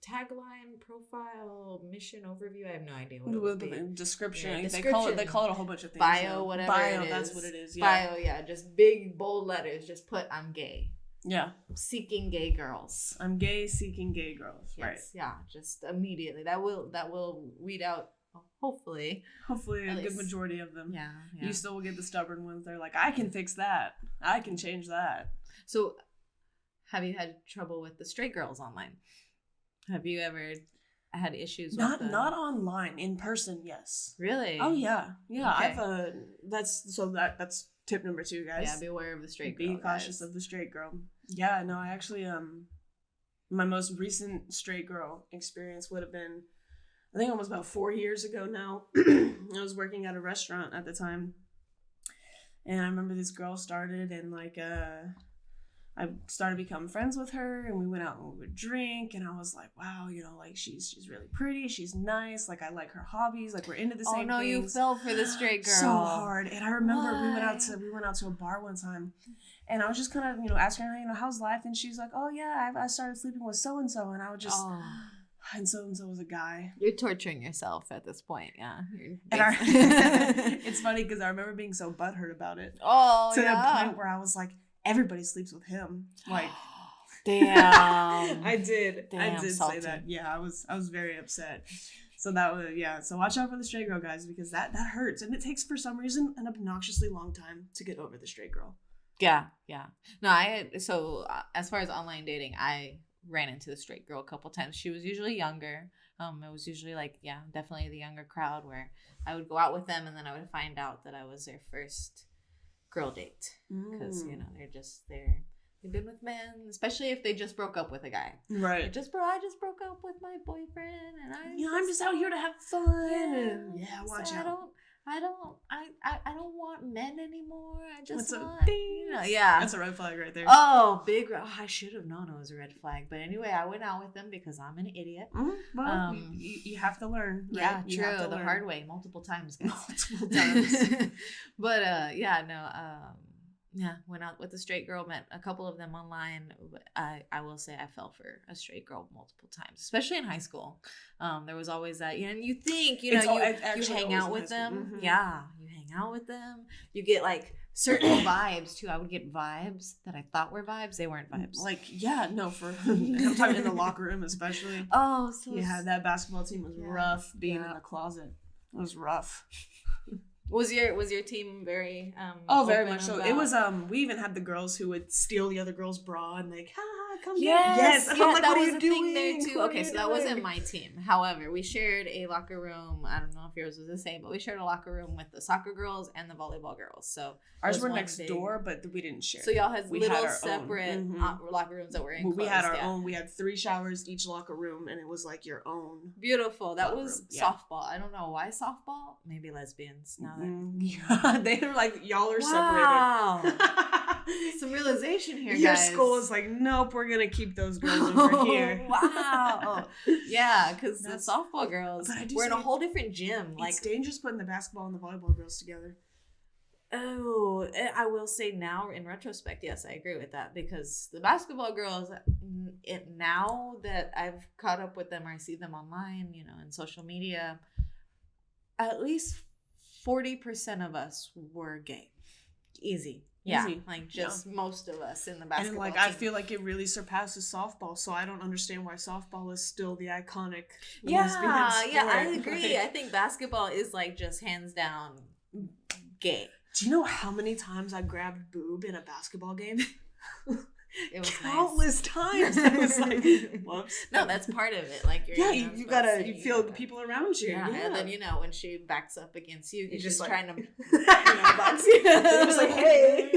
tagline, profile, mission, overview. I have no idea what it would be. Description. They call it a whole bunch of things. Bio, whatever. Bio, that's what it is. Yeah. Bio, yeah. Just big bold letters. Just put I'm gay. Yeah. Seeking gay girls. I'm gay, seeking gay girls. Yes, right. Yeah. Just immediately. That will weed out. Hopefully a good majority of them. Yeah. You still will get the stubborn ones. They're like, I can fix that. I can change that. So, have you had trouble with the straight girls online? Have you ever had issues with them? Not online, in person, yes. Really? Oh yeah. Okay. That's tip number 2, guys. Yeah, beware of the straight girl. Be cautious of the straight girl. Yeah, no, I actually my most recent straight girl experience would have been, I think, almost about 4 years ago now. I was working at a restaurant at the time, And I remember this girl started, and like I started becoming friends with her, and we went out and we would drink, and I was like, wow, you know, like she's really pretty, she's nice, like I like her hobbies, like we're into the same things. You fell for the straight girl so hard. And I remember we went out to a bar one time, and I was just kind of, you know, asking her, you know, how's life, and she's like, oh yeah, I started sleeping with so and so, and I would just and so was a guy. You're torturing yourself at this point, yeah. It's funny because I remember being so butthurt about it. Oh, to the point where I was like, everybody sleeps with him. Like, damn. I did say that. Yeah, I was very upset. So that was, yeah. So watch out for the straight girl, guys, because that hurts, and it takes, for some reason, an obnoxiously long time to get over the straight girl. Yeah. No, as far as online dating, I ran into the straight girl a couple times. She was usually younger. It was usually like, yeah, definitely the younger crowd, where I would go out with them, and then I would find out that I was their first girl date, because you know they've been with men, especially if they just broke up with a guy. Right. I just broke up with my boyfriend, and I'm just out here to have fun. Yeah, watch out. I don't want men anymore. I just want, you know, yeah. That's a red flag right there. Oh, big. I should have known it was a red flag. But anyway, I went out with them because I'm an idiot. Well, you have to learn. Right? Yeah, you true. The hard way, multiple times, guys. Multiple times. But went out with a straight girl, met a couple of them online. I will say I fell for a straight girl multiple times, especially in high school. There was always that, you know, and you think, you know, you hang out with them. Mm-hmm. Yeah, you hang out with them. You get like certain vibes too. I would get vibes that I thought were vibes. They weren't vibes. Like, yeah, no, I'm talking in the locker room especially. Oh, so yeah, that basketball team was rough being in the closet. It was rough. Was your team very very much so. It was we even had the girls who would steal the other girl's bra and like, come here. Yes. Like, that was a thing there too. Okay, so that wasn't my team. However, we shared a locker room. I don't know if yours was the same, but we shared a locker room with the soccer girls and the volleyball girls. So ours were next door, but we didn't share. So y'all had separate locker rooms that were enclosed. We had our own. We had 3 showers each locker room, and it was like your own. Beautiful. That was softball. I don't know why softball. Maybe lesbians. Now that they were like, y'all are separated. Some realization here, Your guys. school is like, nope, we're gonna keep those girls over here. Wow. Yeah, because the softball girls were in a whole different gym. Like, it's dangerous putting the basketball and the volleyball girls together. Oh, I will say now in retrospect, yes, I agree with that, because the basketball girls, now that I've caught up with them or I see them online, you know, in social media, at least 40% of us were gay. Easy. Yeah, like just most of us in the basketball and like team. I feel like it really surpasses softball, so I don't understand why softball is still the iconic lesbian sport. Yeah, I agree. I think basketball is like just hands down gay. Do you know how many times I grabbed boob in a basketball game? It was countless times. I was like, whoops. No, that's part of it. Like you feel the people around you. Yeah. And then, you know, when she backs up against you, you're just like, trying to box you. You're just like, hey.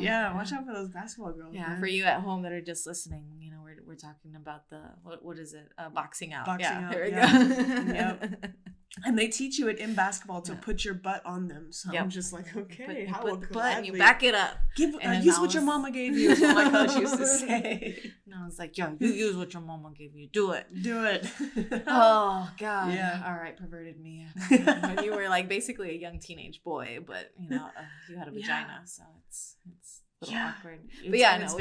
Yeah, watch out for those basketball girls. Yeah, man. For you at home that are just listening, you know, we're talking about the what is it? Boxing out. Boxing out. There we go. Yep. And they teach you it in basketball to put your butt on them. So I'm just like, okay, how put the butt and you back it up. Use what your mama gave you. Is what my coach used to say. No, it's like, yo, you use what your mama gave you. Do it. Oh God. Yeah. All right, perverted me. When you were like basically a young teenage boy, but you know you had a vagina, so it's a little awkward. But yeah, no,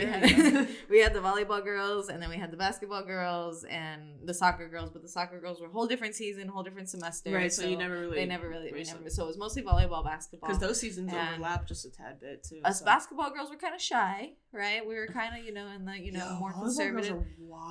we had the volleyball girls, and then we had the basketball girls and the soccer girls, but the soccer girls were a whole different season, whole different semester. Right, so you never really... So it was mostly volleyball, basketball. Because those seasons overlap just a tad bit, too. Us basketball girls were kind of shy, right? We were kind of, you know, in the, more conservative.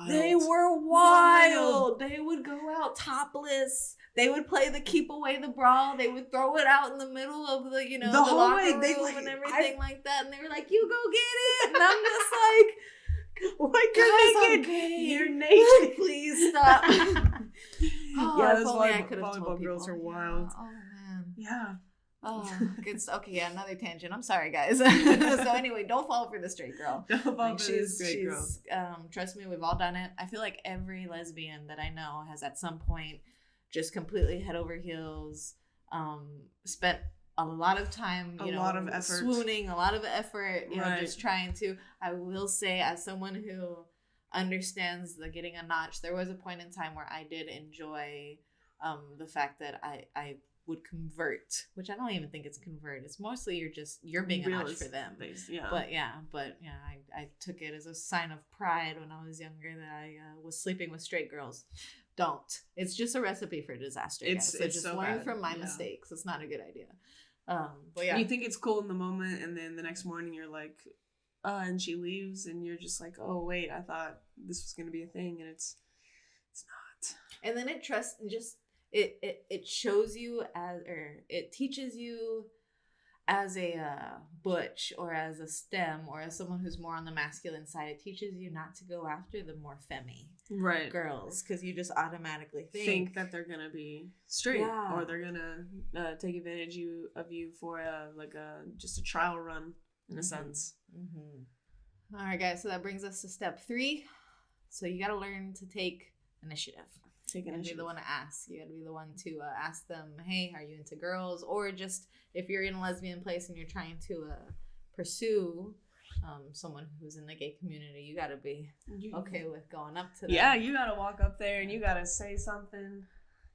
They were wild. They would go out topless. They would play the keep away the bra. They would throw it out in the middle of the, you know, the locker room and everything like that. And they were like, you go get it. And I'm just like, what? You're naked. Okay. You're naked. Please stop. Those volleyball girls are wild. Oh, man. Yeah. Oh, good stuff. Okay, yeah, another tangent. I'm sorry, guys. So anyway, don't fall for the straight girl. Don't fall for the straight girl. Trust me, we've all done it. I feel like every lesbian that I know has at some point just completely head over heels spent a lot of time, a lot of effort, swooning, a lot of effort, you know, just trying to. I will say, as someone who understands the getting a notch, there was a point in time where I did enjoy the fact that I would convert, which I don't even think it's convert. It's mostly you're being a notch for them. Yeah. But I took it as a sign of pride when I was younger that I was sleeping with straight girls. Don't. It's just a recipe for disaster. It's just so learn from my mistakes. It's not a good idea. But yeah, you think it's cool in the moment, and then the next morning you're like, and she leaves, and you're just like, oh wait, I thought this was gonna be a thing, and it's not. And then it shows you it teaches you as a butch or as a stem or as someone who's more on the masculine side. It teaches you not to go after the more femmy girls, because you just automatically think that they're gonna be straight, or they're gonna take advantage of you for just a trial run in a sense. All right, guys, so that brings us to step 3. So you got to learn to take initiative. And be the one to ask. You got to be the one to ask them, hey, are you into girls? Or just if you're in a lesbian place and you're trying to pursue someone who's in the gay community, you got to be okay with going up to them. Yeah, you got to walk up there and you got to say something.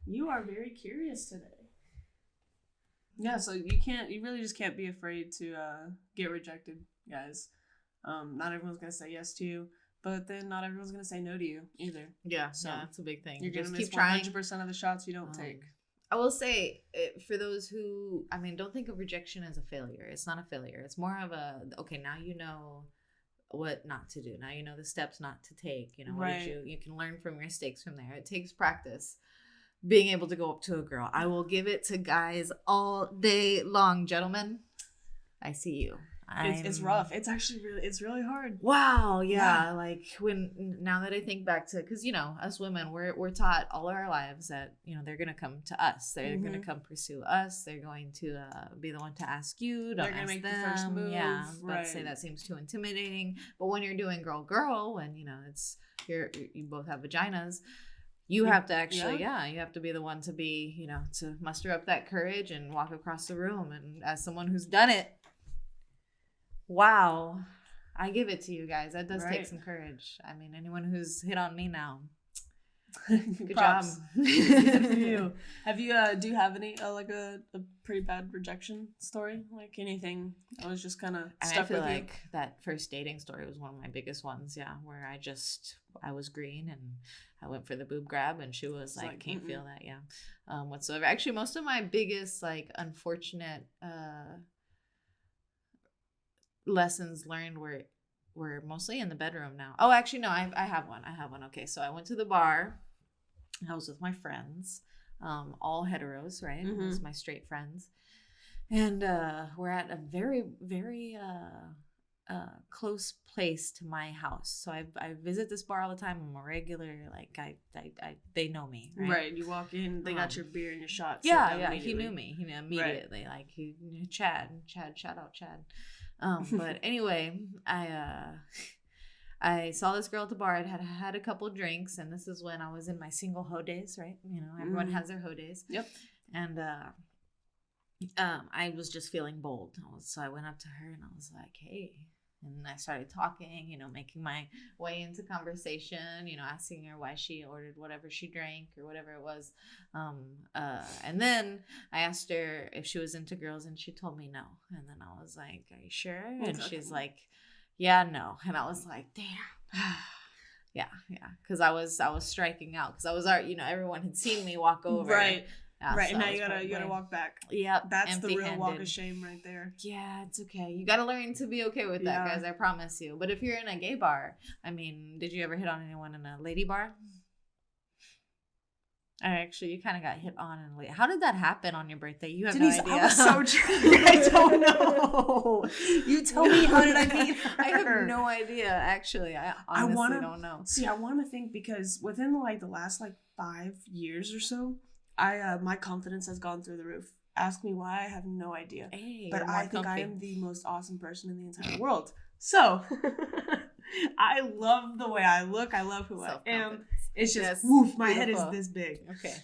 You are very curious today. Yeah, so you really just can't be afraid to get rejected, guys. Not everyone's going to say yes to you. But then not everyone's going to say no to you either. Yeah, so that's a big thing. You're going to miss 100% of the shots you don't take. I will say, for those who, don't think of rejection as a failure. It's not a failure. It's more of okay, now you know what not to do. Now you know the steps not to take. You know, you can learn from your mistakes from there. It takes practice. Being able to go up to a girl. I will give it to guys all day long. Gentlemen, I see you. It's rough. It's actually really hard. Wow. Yeah. Like now that I think back to, because, us women, we're taught all our lives that, they're going to come to us. They're going to come pursue us. They're going to be the one to ask you. Don't ask them. The first move. Yeah. Let's say that seems too intimidating. But when you're doing girl, when, it's you both have vaginas, you have to actually, you have to be the one to be, to muster up that courage and walk across the room. And as someone who's done it, wow, I give it to you guys. That does take some courage. Anyone who's hit on me now, good job. Good for you. Do you have any like a pretty bad rejection story? Like anything that was just kind of stuck with you? I feel like that first dating story was one of my biggest ones. Yeah, where I was green and I went for the boob grab and she was like can't feel that. Yeah, whatsoever. Actually, most of my biggest unfortunate lessons learned were mostly in the bedroom now. Oh, actually, no, I have one. Okay, so I went to the bar. I was with my friends, all heteros, right? It was my straight friends. And we're at a very, very close place to my house. So I visit this bar all the time. I'm a regular, they know me, right? Right, you walk in, they got your beer and your shots. Yeah, he knew me. He knew immediately. Right. Chad, shout out Chad. But anyway, I saw this girl at the bar. I had a couple drinks, and this is when I was in my single hoe days, right? Everyone has their hoe days. Yep. And I was just feeling bold. So I went up to her and I was like, hey. And I started talking, making my way into conversation, asking her why she ordered whatever she drank or whatever it was. And then I asked her if she was into girls and she told me no. And then I was like, are you sure? And she's like, yeah, no. And I was like, damn. Yeah. Because I was striking out because I was already, everyone had seen me walk over. Right. Right, so now you gotta walk back. Yep, that's the real walk of shame right there. Yeah, it's okay. You gotta learn to be okay with that, guys. I promise you. But if you're in a gay bar, did you ever hit on anyone in a lady bar? Actually, you kind of got hit on in a lady. How did that happen on your birthday? You have Denise, no idea. I was so drunk. I don't know. You tell me, how did I meet her? I have no idea. Actually, I honestly don't know. See, I want to think because within the last 5 years or so. My confidence has gone through the roof. Ask me why, I have no idea. Hey, but I think I am the most awesome person in the entire world. So, I love the way I look. I love who I am. It's just, woof, my head is this big. Okay.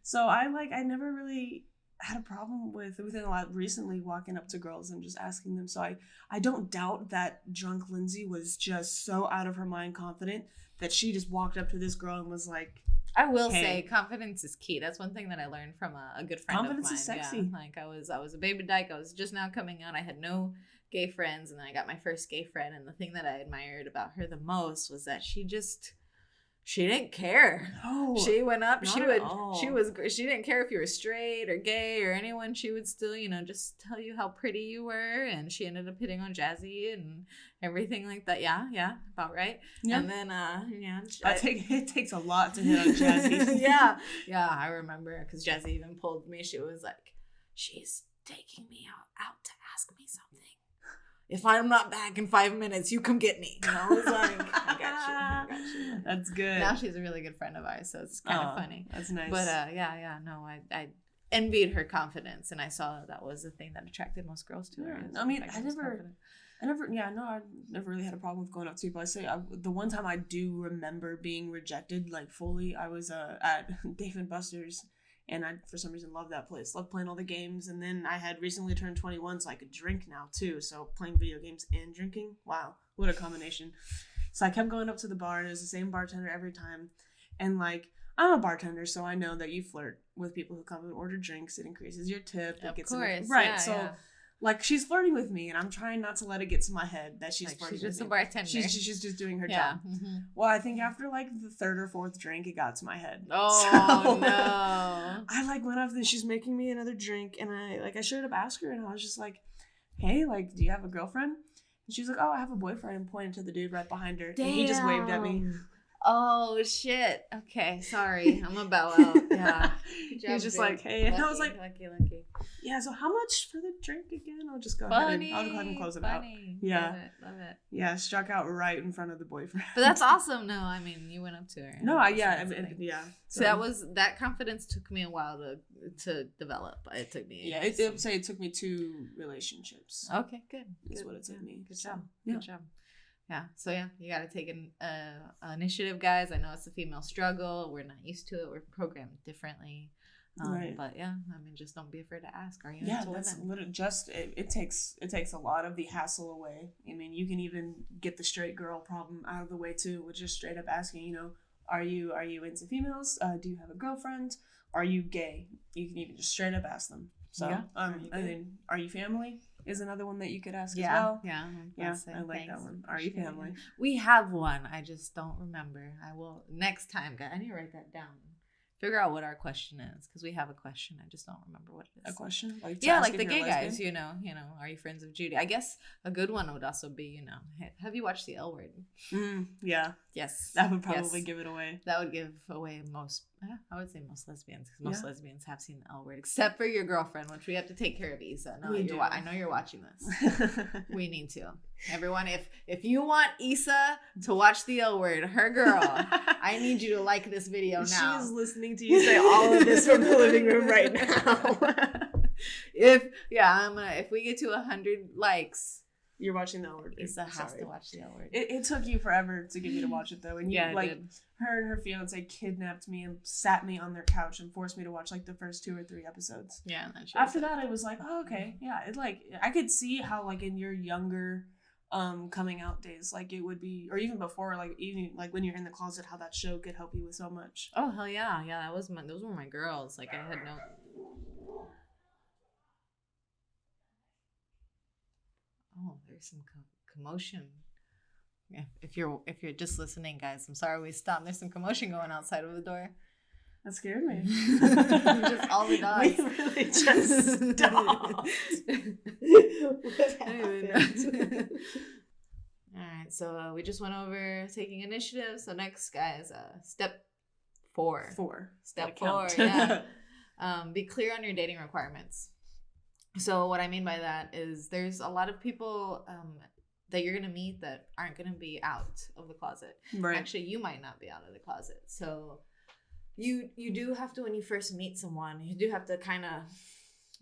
So I never really had a problem within a lot recently walking up to girls and just asking them. So I don't doubt that drunk Lindsay was just so out of her mind confident that she just walked up to this girl and was like, I will say confidence is key. That's one thing that I learned from a good friend of mine. Confidence is sexy. Yeah. Like I was a baby dyke. I was just now coming out. I had no gay friends, and then I got my first gay friend. And the thing that I admired about her the most was that she didn't care. No, she went up. She didn't care if you were straight or gay or anyone. She would still, just tell you how pretty you were. And she ended up hitting on Jazzy and everything like that. Yeah, about right. Yeah. And then, it takes a lot to hit on Jazzy. yeah, I remember because Jazzy even pulled me. She was like, "She's taking me out to ask me something. If I'm not back in 5 minutes, you come get me." And I was like, I got you. That's good. Now she's a really good friend of ours, so it's kind of funny. That's nice. But I envied her confidence, and I saw that was the thing that attracted most girls to her. I mean, I never really had a problem with going up to people. I say the one time I do remember being rejected, like fully, I was at Dave & Buster's. And I, for some reason, love that place. Love playing all the games. And then I had recently turned 21, so I could drink now, too. So playing video games and drinking, wow, what a combination. So I kept going up to the bar, and it was the same bartender every time. And, like, I'm a bartender, so I know that you flirt with people who come and order drinks. It increases your tip. Of course. Right, yeah, so... Yeah. Like, she's flirting with me, and I'm trying not to let it get to my head that she's flirting with me. She's just a bartender. She's just doing her job. Mm-hmm. Well, I think after, like, the third or fourth drink, it got to my head. Oh, so, no. I, like, went up, and she's making me another drink, and I straight up asked her, and I was just like, "Hey, like, do you have a girlfriend?" And she's like, "Oh, I have a boyfriend," and pointed to the dude right behind her. Damn. And he just waved at me. Oh, shit. Okay, sorry. I'm gonna bow out. Yeah. He was just like, "Hey," and I was like, lucky. Yeah, so how much for the drink again? I'll just go ahead and close it out. Yeah. Love it. Yeah, struck out right in front of the boyfriend. But that's awesome. No, I mean, you went up to her. No, yeah. So that confidence took me a while to develop. It took me. Yeah, it took me 2 relationships. Okay, good. Is what it took me. Good job. Good job. Yeah. So yeah, you got to take an initiative, guys. I know it's a female struggle. We're not used to it. We're programmed differently. Right. But yeah, I mean, just don't be afraid to ask. Are you into women? That's literally it takes a lot of the hassle away. I mean, you can even get the straight girl problem out of the way too, with just straight up asking, are you into females? Do you have a girlfriend? Are you gay? You can even just straight up ask them. So are you family? Is another one that you could ask as well. Yeah, I like that one. Are you family? We have one. I just don't remember. I will next time, guys. I need to write that down. Figure out what our question is, because we have a question. I just don't remember what it is. A question? Like the gay guys, are you friends of Judy? I guess a good one would also be, have you watched the L Word? Yeah. Yes. That would probably give it away. That would give away most, I would say most lesbians, because most lesbians have seen the L Word, except for your girlfriend, which we have to take care of, Issa. No, I know you're watching this. We need to. Everyone, if you want Issa to watch the L Word, her girl, I need you to like this video now. She's listening to you say all of this from the living room right now. If we get to 100 likes, you're watching the L Word. Issa has to watch the L Word. It took you forever to get me to watch it though, and it did. Her and her fiance kidnapped me and sat me on their couch and forced me to watch like the first 2 or 3 episodes. Yeah. After that, I was like, oh, okay, yeah. It I could see how like in your younger coming out days, like it would be, or even before, like even like when you're in the closet, how that show could help you with so much. Oh hell yeah, those were my girls. Like I had no. Oh, there's some commotion. Yeah, if you're just listening, guys, I'm sorry we stopped. There's some commotion going outside of the door. That scared me. Just all the dogs. We really just stopped. All right, so we just went over taking initiative. So next, guys, step 4. Step 4, yeah. Be clear on your dating requirements. So what I mean by that is there's a lot of people that you're going to meet that aren't going to be out of the closet. Right. Actually, you might not be out of the closet. So you do have to, when you first meet someone, you do have to kind of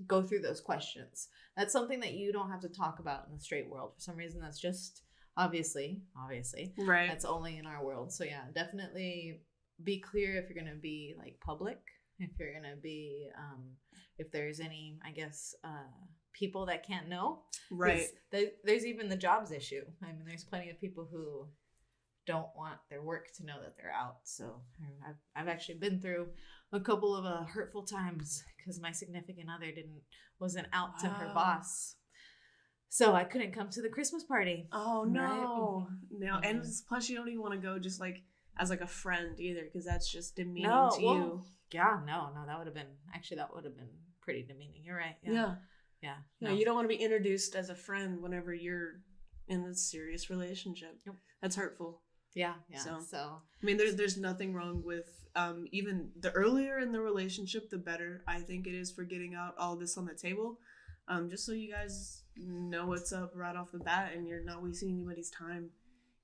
go through those questions. That's something that you don't have to talk about in the straight world. For some reason, that's just obviously. Right. That's only in our world. So yeah, definitely be clear if you're going to be like public, if you're going to be if there's any, I guess, people that can't know. Right. There's even the jobs issue. I mean, there's plenty of people who don't want their work to know that they're out. So I've actually been through a couple of hurtful times because my significant other wasn't out to her boss. So I couldn't come to the Christmas party. Oh, no. Right? No. And plus you don't even want to go just like as like a friend either, because that's just demeaning to you. Yeah, no, that would have been pretty demeaning. You're right. Yeah. No, you don't want to be introduced as a friend whenever you're in a serious relationship. Nope. That's hurtful. Yeah. So I mean, there's nothing wrong with even the earlier in the relationship, the better I think it is for getting out all this on the table, just so you guys know what's up right off the bat, and you're not wasting anybody's time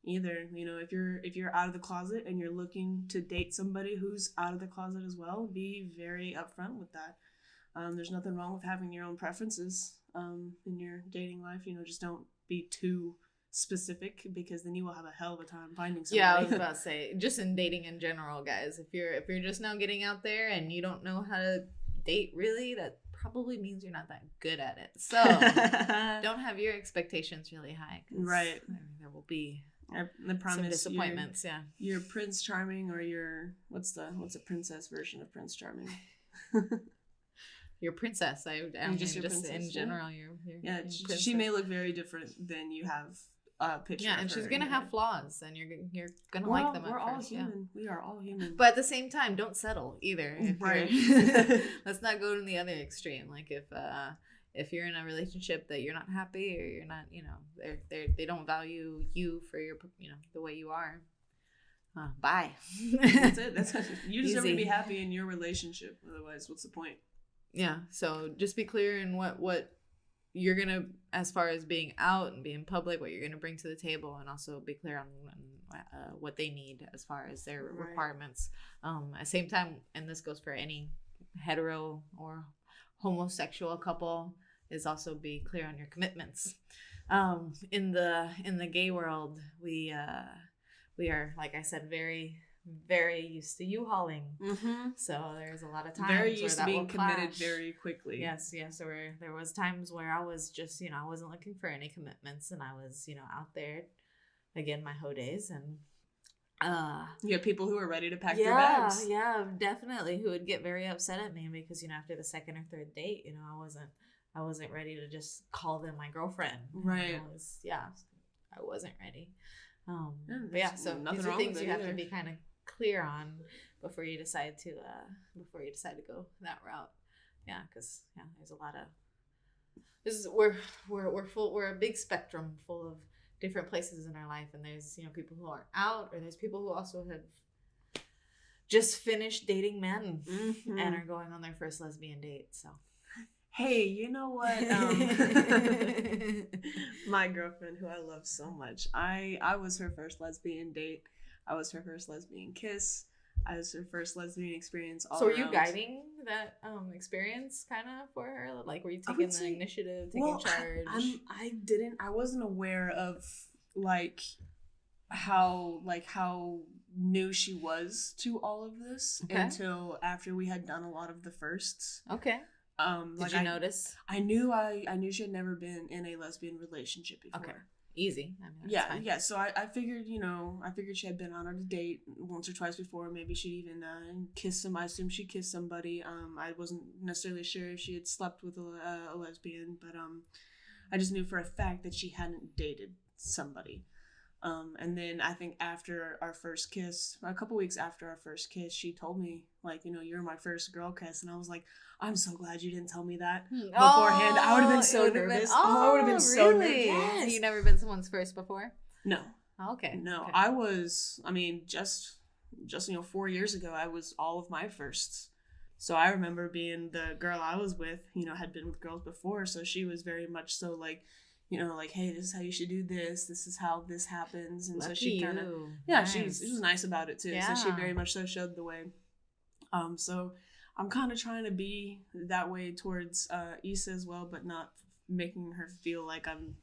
either. You know, if you're out of the closet and you're looking to date somebody who's out of the closet as well, be very upfront with that. There's nothing wrong with having your own preferences in your dating life. You know, just don't be too specific, because then you will have a hell of a time finding somebody. Yeah, I was about to say, just in dating in general, guys, if you're just now getting out there and you don't know how to date really, that probably means you're not that good at it. So don't have your expectations really high. Right. There will be I promise some disappointments. You're Prince Charming, or you're what's a princess version of Prince Charming? Your princess. I mean, just princess, in general. You're she may look very different than you have picture. Yeah, and she's gonna have flaws, and you're gonna like them. We're all first, human. Yeah. We are all human. But at the same time, don't settle either. Right. Let's not go to the other extreme. Like if you're in a relationship that you're not happy, or you're not, you know, they don't value you for your, you know, the way you are. Bye. That's it. You deserve to be happy in your relationship. Otherwise, what's the point? Yeah. So just be clear in what you're gonna, as far as being out and being public, what you're gonna bring to the table, and also be clear on what they need as far as their requirements. At the same time, and this goes for any hetero or homosexual couple, is also be clear on your commitments. In the gay world, we are, like I said, very, very used to U-hauling. Mm-hmm. So there's a lot of times very used where to being committed very quickly. Yes. So there was times where I was just, you know, I wasn't looking for any commitments, and I was, you know, out there again, my hoe days, and you have people who are ready to pack their bags. Yeah, definitely, who would get very upset at me because, you know, after the second or third date, you know, I wasn't ready to just call them my girlfriend. Right. I wasn't ready. So nothing these are wrong things with it you have either. to be kind of clear on before you decide to go that route. Yeah, because there's a lot of we're a big spectrum full of different places in our life, and there's, you know, people who are out, or there's people who also have just finished dating men and are going on their first lesbian date. So hey, you know what? My girlfriend, who I love so much, I was her first lesbian date. I was her first lesbian kiss. I was her first lesbian experience all around. So were you guiding that experience kind of for her? Like, were you taking the initiative, taking charge? I wasn't aware of how new she was to all of this until after we had done a lot of the firsts. Okay. Did you notice? I knew she had never been in a lesbian relationship before. Okay. Easy. I mean, fine. Yeah. So I figured, she had been on a date once or twice before. Maybe she'd even kiss some. I assumed she kissed somebody. I wasn't necessarily sure if she had slept with a lesbian, but I just knew for a fact that she hadn't dated somebody. And then I think after our first kiss, a couple weeks after our first kiss, she told me, like, you know, you're my first girl kiss. And I was like, I'm so glad you didn't tell me that beforehand. I would have been so nervous. I would have been so nervous. Yes. Have you never been someone's first before? No. Oh, okay. No, okay. I was, just 4 years ago, I was all of my firsts. So I remember being the girl I was with, had been with girls before. So she was very much so like, hey, this is how you should do this. This is how this happens. And so she kind of, nice. she was nice about it too. Yeah. So she very much so showed the way. So I'm kind of trying to be that way towards Issa as well, but not making her feel like I'm,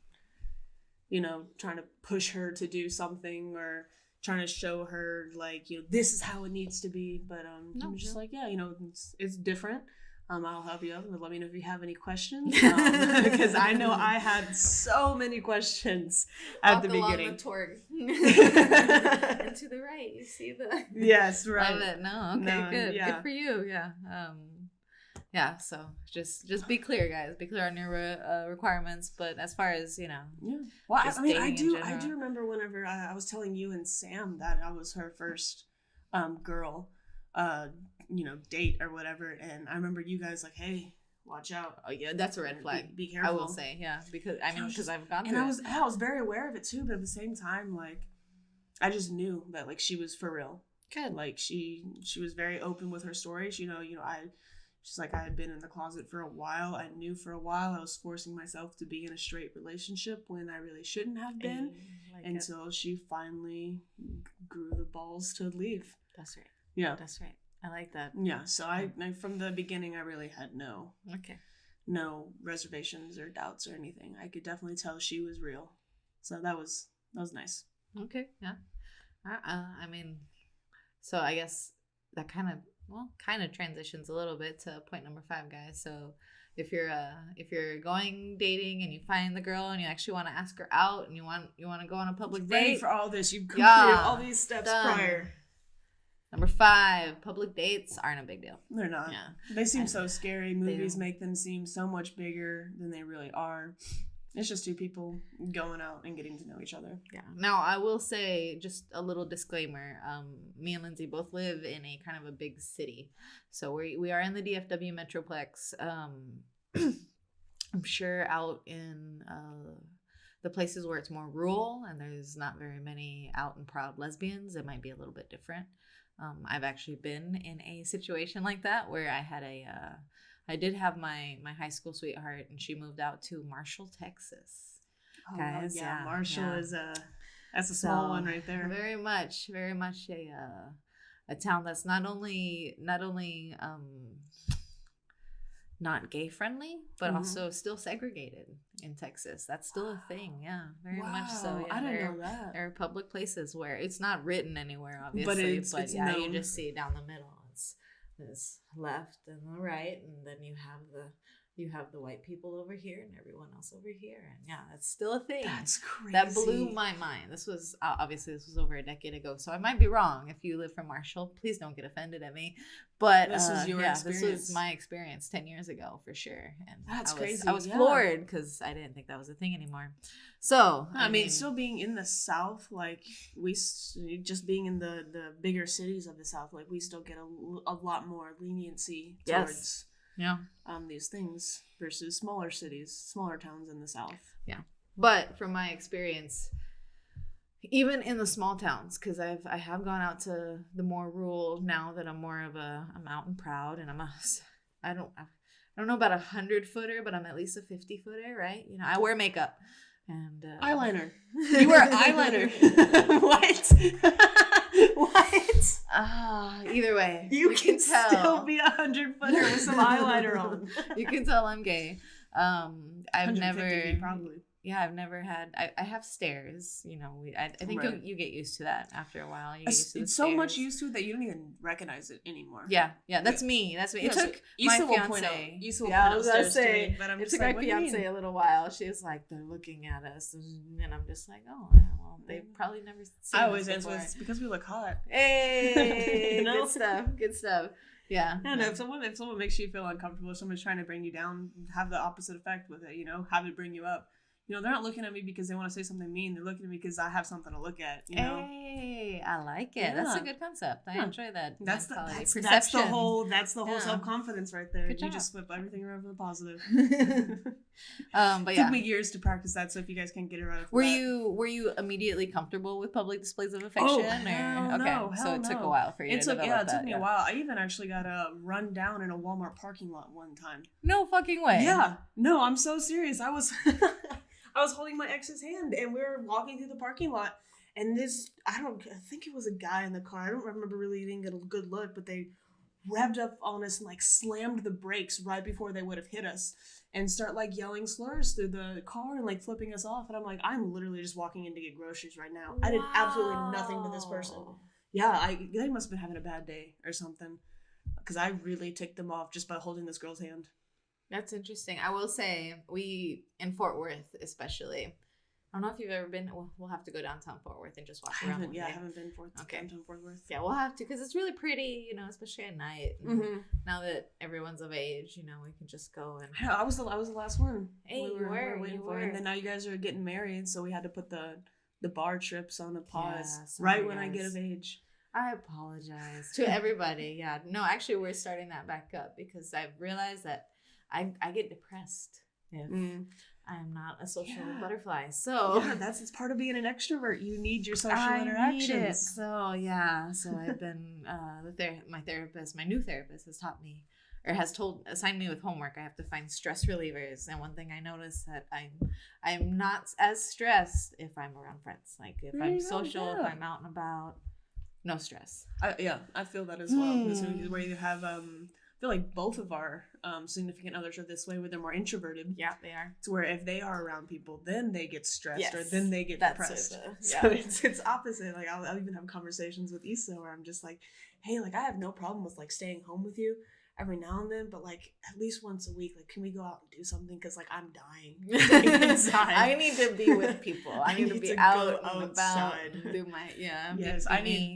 trying to push her to do something or trying to show her like, this is how it needs to be. But I'm just like, it's different. I'll help you out, but let me know if you have any questions. Because I know I had so many questions at the beginning. The tour. And to the right, you see the. Yes, right. Love it. No, okay, no, good. Yeah. Good for you. Yeah. Yeah. So just be clear, guys. Be clear on your requirements. But as far as yeah. Well, I mean, I do remember whenever I was telling you and Sam that I was her first girl. Date or whatever, and I remember you guys like, hey, watch out. Oh yeah, that's a red flag. Be careful. I will say, yeah, because I've gone through and I was very aware of it too, but at the same time, like, I just knew that like she was for real. Good. Like she was very open with her story. She's like, I had been in the closet for a while. I knew for a while I was forcing myself to be in a straight relationship when I really shouldn't have been, until she finally grew the balls to leave. That's right. Yeah, that's right. I like that. Yeah, so I from the beginning I really had no reservations or doubts or anything. I could definitely tell she was real, so that was nice. Okay, yeah. I mean, so I guess that kind of transitions a little bit to point number 5, guys. So if you're going dating and you find the girl and you actually want to ask her out and you want to go on a public date, ready for all this, you've completed all these steps prior. Number 5, public dates aren't a big deal. They're not. Yeah. They seem so scary. Movies make them seem so much bigger than they really are. It's just 2 people going out and getting to know each other. Yeah. Now, I will say just a little disclaimer. Me and Lindsay both live in a kind of a big city. So we are in the DFW Metroplex. I'm sure out in the places where it's more rural and there's not very many out and proud lesbians, it might be a little bit different. I've actually been in a situation like that where I did have my high school sweetheart and she moved out to Marshall, Texas. Oh, guys, yeah. Marshall is that's a small one right there. Very much a town that's not only not gay friendly, but also still segregated in Texas. That's still a thing. Yeah, very much so. Yeah, I didn't know that. There are public places where it's not written anywhere, obviously, but yeah, known. You just see down the middle. It's left and the right, and then you have the white people over here and everyone else over here, and yeah, that's still a thing. That's crazy. That blew my mind. This was over a decade ago, so I might be wrong. If you live from Marshall, please don't get offended at me. But this is your experience. This was my experience 10 years ago for sure, and that's crazy. I was floored because I didn't think that was a thing anymore. So I mean, still being in the South, like we just being in the bigger cities of the South, like we still get a lot more leniency towards. Yeah. These things versus smaller cities, smaller towns in the South. Yeah. But from my experience, even in the small towns, because I have gone out to the more rural now that I'm more of I'm out and proud, and I don't know about 100-footer, but I'm at least a 50-footer, right? You know, I wear makeup and eyeliner. You wear eyeliner. What? What? Either way, you can tell. Still be 100-footer with some eyeliner on. You can tell I'm gay. I've never probably. Yeah, I've never had. I have stairs. You know, I think you get used to that after a while. You get used to it's so much used to it that you don't even recognize it anymore. Yeah, that's me. That's me. It took my fiance. I was gonna say, but it took my fiance a little while. She was like, they're looking at us, and I'm just like, oh, yeah, well, they probably never. Seen I always answer it's because we look hot. Hey, good stuff. Good stuff. Yeah. And if someone makes you feel uncomfortable, if someone's trying to bring you down, have the opposite effect with it. You know, have it bring you up. You know, they're not looking at me because they want to say something mean. They're looking at me because I have something to look at. You know? Hey, I like it. Yeah. That's a good concept. I enjoy that. That's the whole self-confidence right there. You just flip everything around for the positive. But took me years to practice that. So if you guys can't get it right, were you immediately comfortable with public displays of affection? So it took a while for you to develop that. It took me a while. I even actually got run down in a Walmart parking lot one time. No fucking way. Yeah. No, I'm so serious. I was holding my ex's hand and we were walking through the parking lot, and I think it was a guy in the car. I don't remember really getting a good look, but they revved up on us and like slammed the brakes right before they would have hit us and start like yelling slurs through the car and like flipping us off. And I'm like, I'm literally just walking in to get groceries right now. Wow. I did absolutely nothing to this person. Yeah, they must have been having a bad day or something. because I really ticked them off just by holding this girl's hand. That's interesting. I will say, we, in Fort Worth especially, I don't know if you've ever been. We'll have to go downtown Fort Worth and just walk around. I haven't been downtown Fort Worth. Yeah, we'll have to, because it's really pretty, you know, especially at night. Now that everyone's of age, you know, we can just go and. I was the last one. Hey, we were waiting for it. And then now you guys are getting married, so we had to put the bar trips on a pause when I get of age. I apologize to everybody. Yeah, no, actually, we're starting that back up because I've realized that I get depressed if I'm not a social butterfly. So it's part of being an extrovert. You need your social interactions. Need it. So I've been my new therapist has taught me, or assigned me with homework. I have to find stress relievers, and one thing I noticed that I'm not as stressed if I'm around friends. Like if I'm social, if I'm out and about, no stress. I feel that as well. Where you have I feel like both of our significant others are this way, where they're more introverted. Yeah, they are. It's where if they are around people, then they get stressed, or then they get depressed. So it's opposite. Like I'll even have conversations with Issa where I'm just like, hey, like I have no problem with like staying home with you every now and then, but like at least once a week, like can we go out and do something? Because like I'm dying inside. I need to be with people. I need to be out and about, do my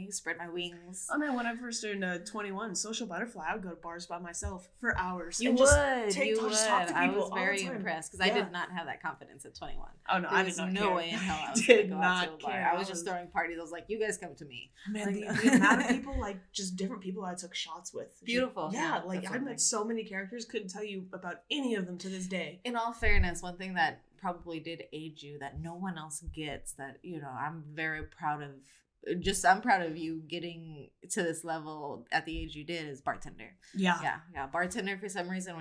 spread my wings. Oh man, when I first turned 21, social butterfly, I would go to bars by myself for hours. You would. I was very impressed because I did not have that confidence at 21. Oh no, I did not care. No way in hell I was going to go out to a bar. I was just throwing parties. I was like, you guys come to me. Man, the amount of people, like just different people I took shots with. Beautiful. Yeah, like I met so many characters, couldn't tell you about any of them to this day. In all fairness, one thing that probably did age you that no one else gets, that, you know, I'm very proud of, I'm proud of you getting to this level at the age you did, is bartender. Yeah. Bartender, for some reason,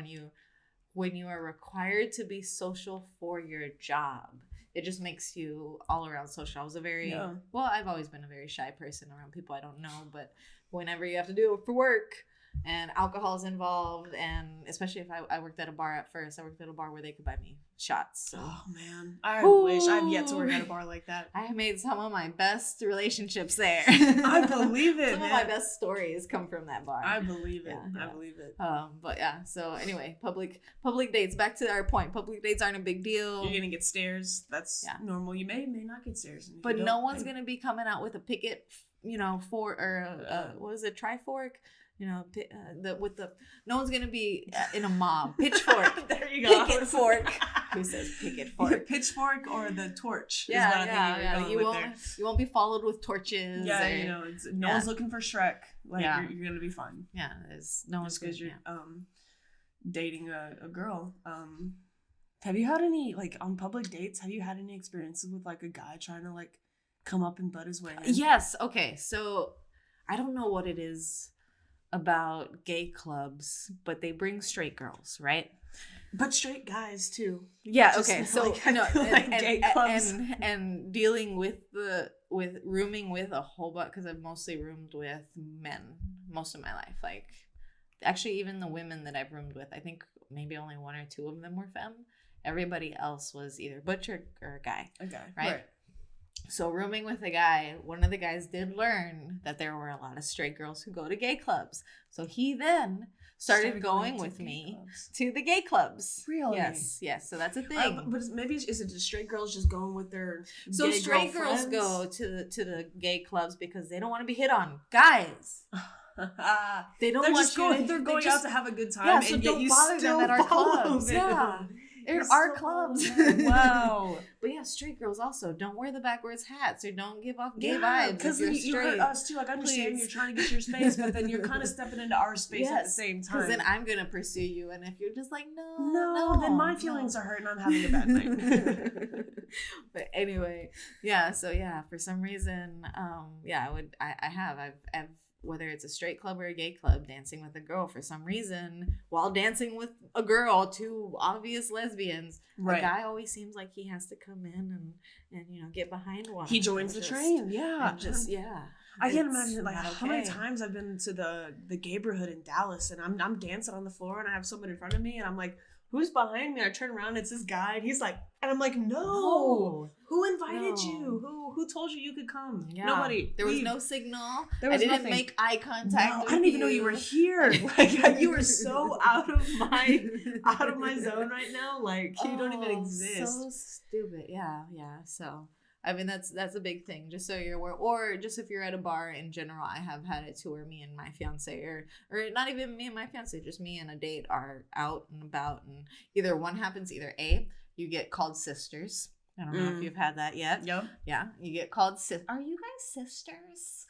when you are required to be social for your job, it just makes you all around social. I was I've always been a very shy person around people I don't know, but whenever you have to do it for work, and alcohol is involved, and especially if I worked at a bar at first. I worked at a bar where they could buy me shots. So. Oh man, I wish I've yet to work at a bar like that. I made some of my best relationships there. I believe it. Some of my best stories come from that bar. I believe it. I believe it. But yeah. So anyway, public dates. Back to our point. Public dates aren't a big deal. You're gonna get stares. That's normal. You may not get stares, but no one's gonna be coming out with a picket. You know, what is it? Trifork. You know, no one's gonna be in a mob. Pitchfork. There you go. Picket fork. Who says picket fork? Pitchfork or the torch. You won't be followed with torches. Yeah, no one's looking for Shrek. Like you're gonna be fine. Yeah, there's no one's because you're dating a girl. Have you had any, like, on public dates? Have you had any experiences with like a guy trying to like come up and butt his way in? Yes. Okay. So I don't know what it is about gay clubs, but they bring straight girls, right? But straight guys too. Yeah. Okay. So gay clubs and dealing with rooming with a whole bunch, because I've mostly roomed with men most of my life. Like, actually, even the women that I've roomed with, I think maybe only one or two of them were femme. Everybody else was either butch or a guy. A guy, right? So rooming with a guy, one of the guys did learn that there were a lot of straight girls who go to gay clubs. So he then started going with me to the gay clubs. Really? Yes. So that's a thing. But maybe is it just straight girls just going with their so gay straight girls go to the gay clubs because they don't want to be hit on. Guys. They don't want you. They're going out to have a good time. Yeah, so don't bother them at our clubs. Yeah. There are clubs. Wow. But yeah, straight girls also don't wear the backwards hats or don't give off gay vibes. Because you hurt us too. Like, I understand you're trying to get your space, but then you're kind of stepping into our space at the same time. Because then I'm gonna pursue you, and if you're just like no, then my feelings are hurt and I'm having a bad night. But anyway, So for some reason, I've whether it's a straight club or a gay club, dancing with a girl for some reason, while dancing with a girl, two obvious lesbians, a guy always seems like he has to come in and get behind one. He joins the train, I can't imagine like how many times I've been to the neighborhood in Dallas and I'm dancing on the floor and I have someone in front of me and I'm like, who's behind me? And I turn around and it's this guy and he's like, and I'm like, no. Who invited you? Who told you could come? Yeah. Nobody. There was no signal. I didn't make eye contact. No, I didn't even know you were here. Like you were so out of my zone right now. Like you don't even exist. So stupid. Yeah. So I mean that's a big thing. Just so you're aware, or just if you're at a bar in general, I have had it to where me and my fiance, or not even me and my fiance, just me and a date are out and about, and either one happens, either A, you get called sisters. I don't know if you've had that yet. Yep. Yeah, you get called Are you guys sisters?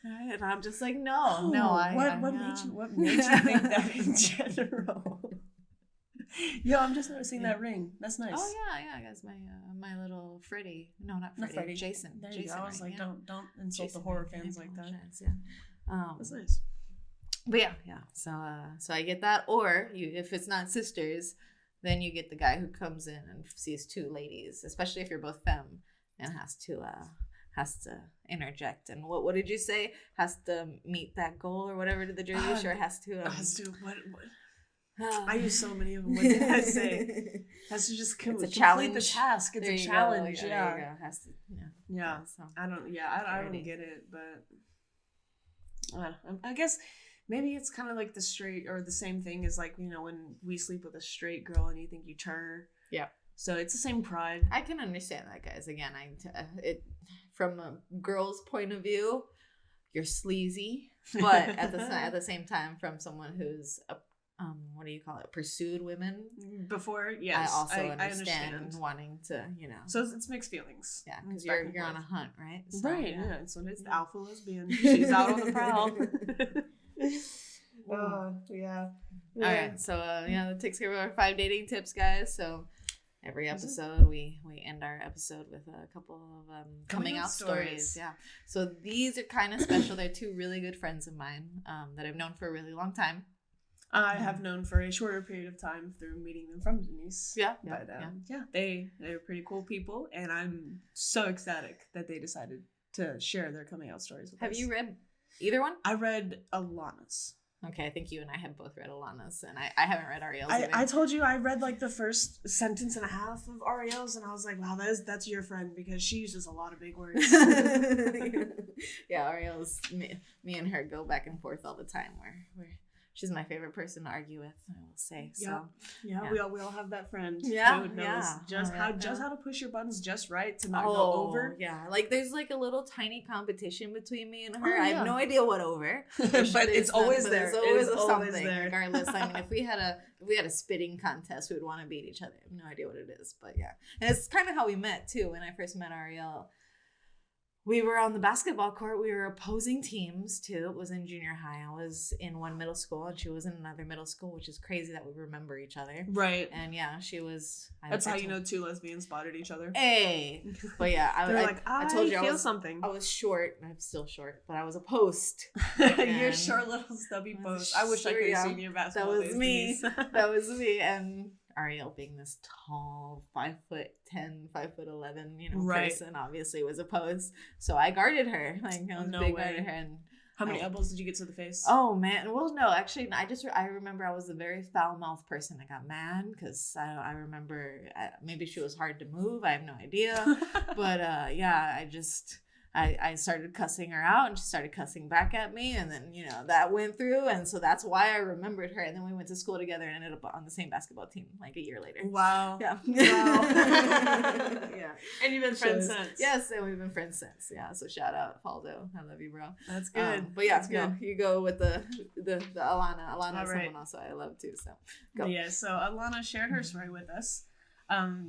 Right? And I'm just like, no. What made you think that in general? Yo, I'm just noticing that ring. That's nice. Oh yeah, I guess my little Freddie. No, not Freddie. Jason. There you go. I was like, don't insult Jason, the horror fans like that. Yeah. That's nice. But yeah. So I get that. Or if it's not sisters, then you get the guy who comes in and sees two ladies, especially if you're both femme, and has to interject. And what did you say? Has to meet that goal or whatever to the Jersey Shore. Has to what? I use so many of them. What did I say? Has to just complete the task. It's a challenge. There you go. Has to. Yeah. So. I don't get it, but I guess maybe it's kind of like the straight or the same thing as like, when we sleep with a straight girl and you think you turn her. Yeah. So it's the same pride. I can understand that, guys. Again, from a girl's point of view, you're sleazy, but at the same time, from someone who's what do you call it? Pursued women before. Yes, I also understand wanting to, So it's mixed feelings. Yeah, because you're on a hunt, right? So, right. Yeah. So it's the alpha lesbian. She's out on the prowl. Yeah. All right. So that takes care of our 5 dating tips, guys. So every episode we end our episode with a couple of coming out stories. Yeah. So these are kind of special. They're 2 really good friends of mine that I've known for a really long time. I have known for a shorter period of time through meeting them from Denise. Yeah. But they're pretty cool people, and I'm so ecstatic that they decided to share their coming out stories with us. Have you read either one? I read Alana's. Okay, I think you and I have both read Alana's, and I haven't read Ariel's either. I told you I read like the first sentence and a half of Ariel's, and I was like, wow, that's your friend, because she uses a lot of big words. Yeah, Ariel's, me and her go back and forth all the time, where she's my favorite person to argue with, I will say. So yeah. We all have that friend. Yeah, who knows just how to push your buttons just right to not go over. Yeah, like there's like a little tiny competition between me and her. I have no idea what over, but it's always there. It's always something. There. Regardless, I mean, if we had a spitting contest, we would want to beat each other. I have no idea what it is, but yeah, and it's kind of how we met too. When I first met Ariel, we were on the basketball court. We were opposing teams too. It was in junior high. I was in one middle school and she was in another middle school, which is crazy that we remember each other. Right. And yeah, she was. That's how you know 2 lesbians spotted each other. Hey. But yeah, I told you I was something. I was short. I'm still short, but I was a post. Your short little stubby post. I wish I could have seen your basketball. That was me. That was me. And Ariel being this tall 5'10", 5'11", person, obviously was opposed. So I guarded her. Like I was guarded her. And how many elbows did you get to the face? Oh man, well no, actually I remember I was a very foul-mouthed person. I got mad because I remember maybe she was hard to move. I have no idea, but I started cussing her out and she started cussing back at me, and then that went through, and so that's why I remembered her. And then we went to school together and ended up on the same basketball team like a year later. Wow. Yeah. Wow. Yeah. And you've been friends since. Yes, and we've been friends since. Yeah. So shout out Faldo. I love you, bro. That's good. But yeah, that's good. You go with the Alana. Alana is someone else I love too. So go. Yeah. So Alana shared her story with us.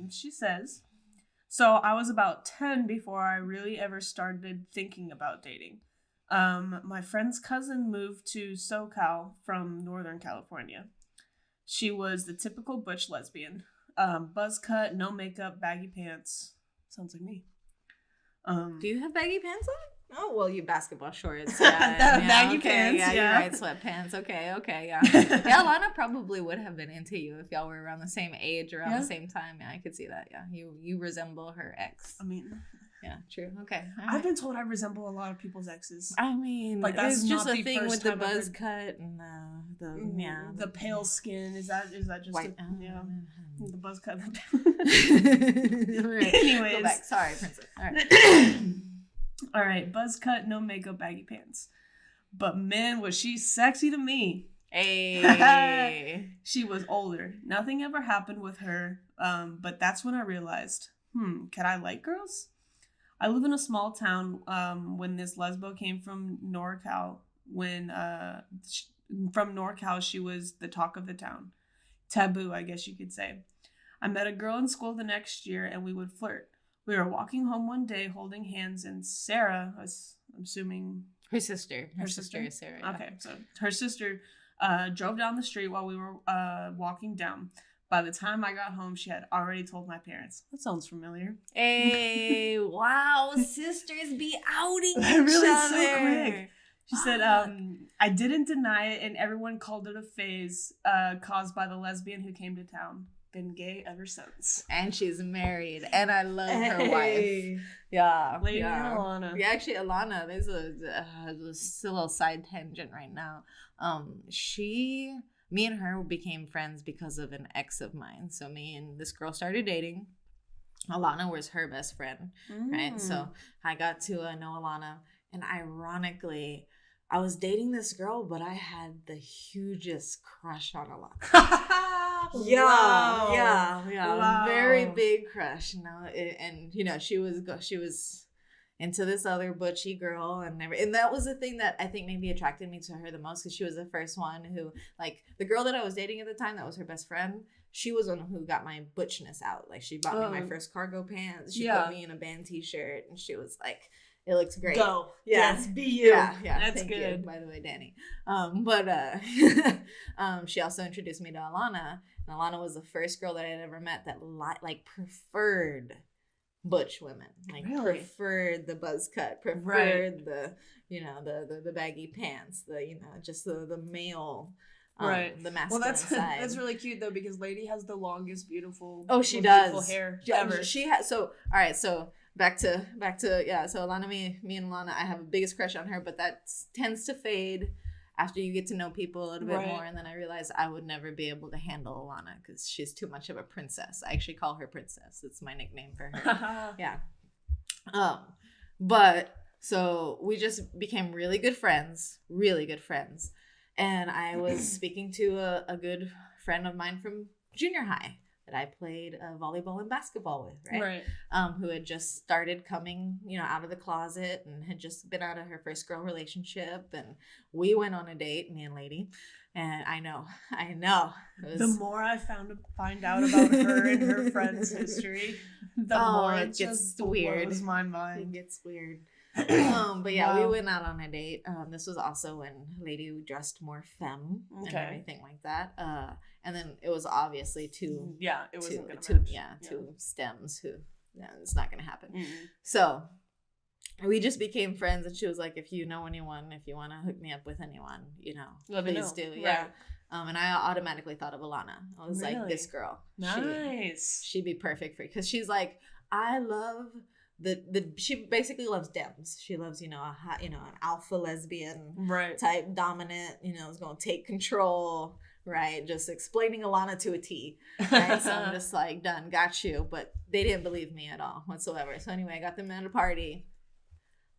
She says, so I was about 10 before I really ever started thinking about dating. My friend's cousin moved to SoCal from Northern California. She was the typical butch lesbian. Buzz cut, no makeup, baggy pants. Sounds like me. Do you have baggy pants on? Oh, well, you basketball shorts. Baggy pants, yeah. You're right, sweatpants. Okay, yeah. Yeah, Alana probably would have been into you if y'all were around the same age, around the same time. Yeah, I could see that. Yeah, you resemble her ex. I mean, Yeah, true. Okay. I've been told I resemble a lot of people's exes. I mean, like that's just not a the thing with first the time I've buzz heard- cut and the pale skin. Is that just white? The buzz cut. Right. Anyways, go back. Sorry, princess. All right. All right, buzz cut, no makeup, baggy pants. But man, was she sexy to me. Hey. She was older. Nothing ever happened with her. But that's when I realized, can I like girls? I live in a small town. When this lesbo came from NorCal, from NorCal, she was the talk of the town. Taboo, I guess you could say. I met a girl in school the next year, and we would flirt. We were walking home one day holding hands, and Sarah, I'm assuming... Her sister. Her sister is Sarah. Yeah. Okay, so her sister drove down the street while we were walking down. By the time I got home, she had already told my parents. That sounds familiar. Hey, wow, sisters be outing each Really, other. so quick. She said, I didn't deny it, and everyone called it a phase caused by the lesbian who came to town. Been gay ever since. And she's married, and I love her wife. Yeah. Lady Alana. Yeah, actually, Alana, there's a little side tangent right now. Me and her became friends because of an ex of mine. So me and this girl started dating. Alana was her best friend, right? So I got to know Alana, and ironically, I was dating this girl, but I had the hugest crush on Alana. Yeah, Wow. yeah, Wow. very big crush. And she was into this other butchy girl, and that was the thing that I think maybe attracted me to her the most, because she was the first one who, like, the girl that I was dating at the time, that was her best friend. She was one who got my butchness out. Like, she bought me my first cargo pants. She put me in a band t-shirt, and she was like, "It looks great. Go. Yeah. Yes, be you. Yeah. That's Thank good. you, by the way, Danny. She also introduced me to Alana. And Alana was the first girl that I had ever met that preferred butch women. Like, really? Preferred the buzz cut, preferred the the baggy pants, just the male. The masculine side. That's really cute though, because Lady has the longest beautiful. She beautiful does hair ever. She has. So all right. So back to yeah. So Alana, me and Alana, I have the biggest crush on her, but that tends to fade after you get to know people a little bit more. And then I realized I would never be able to handle Alana because she's too much of a princess. I actually call her Princess. It's my nickname for her. Yeah. But so we just became really good friends. And I was speaking to a good friend of mine from junior high that I played volleyball and basketball with, right? Who had just started coming, out of the closet and had just been out of her first girl relationship. And we went on a date, me and Lady. And I know. The more I find out about her and her friend's history, the more it gets weird. Blows my mind. It gets weird. But yeah, we went out on a date. This was also when Lady dressed more femme and everything like that. And then it was obviously two stems who, it's not gonna happen. So we just became friends, and she was like, if you know anyone, if you want to hook me up with anyone, please do. Yeah. And I automatically thought of Alana. I was like, this girl, nice. She'd be perfect for you, because she's like, I love. She basically loves Dems. She loves, an alpha lesbian type dominant, is going to take control, right? Just explaining Alana to a T, right? So I'm just like, done, got you. But they didn't believe me at all whatsoever. So anyway, I got them at a party.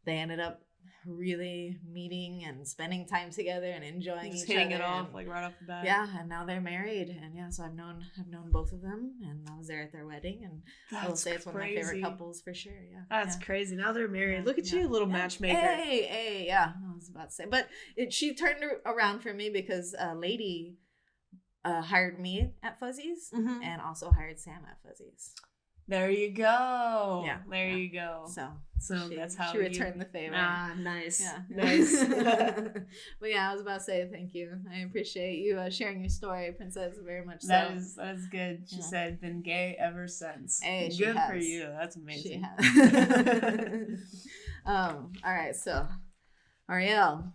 They ended up really meeting and spending time together and enjoying just each hitting other. it off like right off the bat. Yeah, and now they're married, and so I've known both of them, and I was there at their wedding, and I will say it's one of my favorite couples for sure. Yeah, that's crazy. Now they're married. Look at you, little matchmaker. Hey, yeah, I was about to say, but she turned around for me because Lady hired me at Fuzzies and also hired Sam at Fuzzies. There you go. Yeah. There you go. So that's how she returned the favor. Nice. Yeah. Nice. But yeah, I was about to say thank you. I appreciate you sharing your story, Princess, very much so. That is good. She said, been gay ever since. Hey, good for you. That's amazing. She has. All right, so Ariel.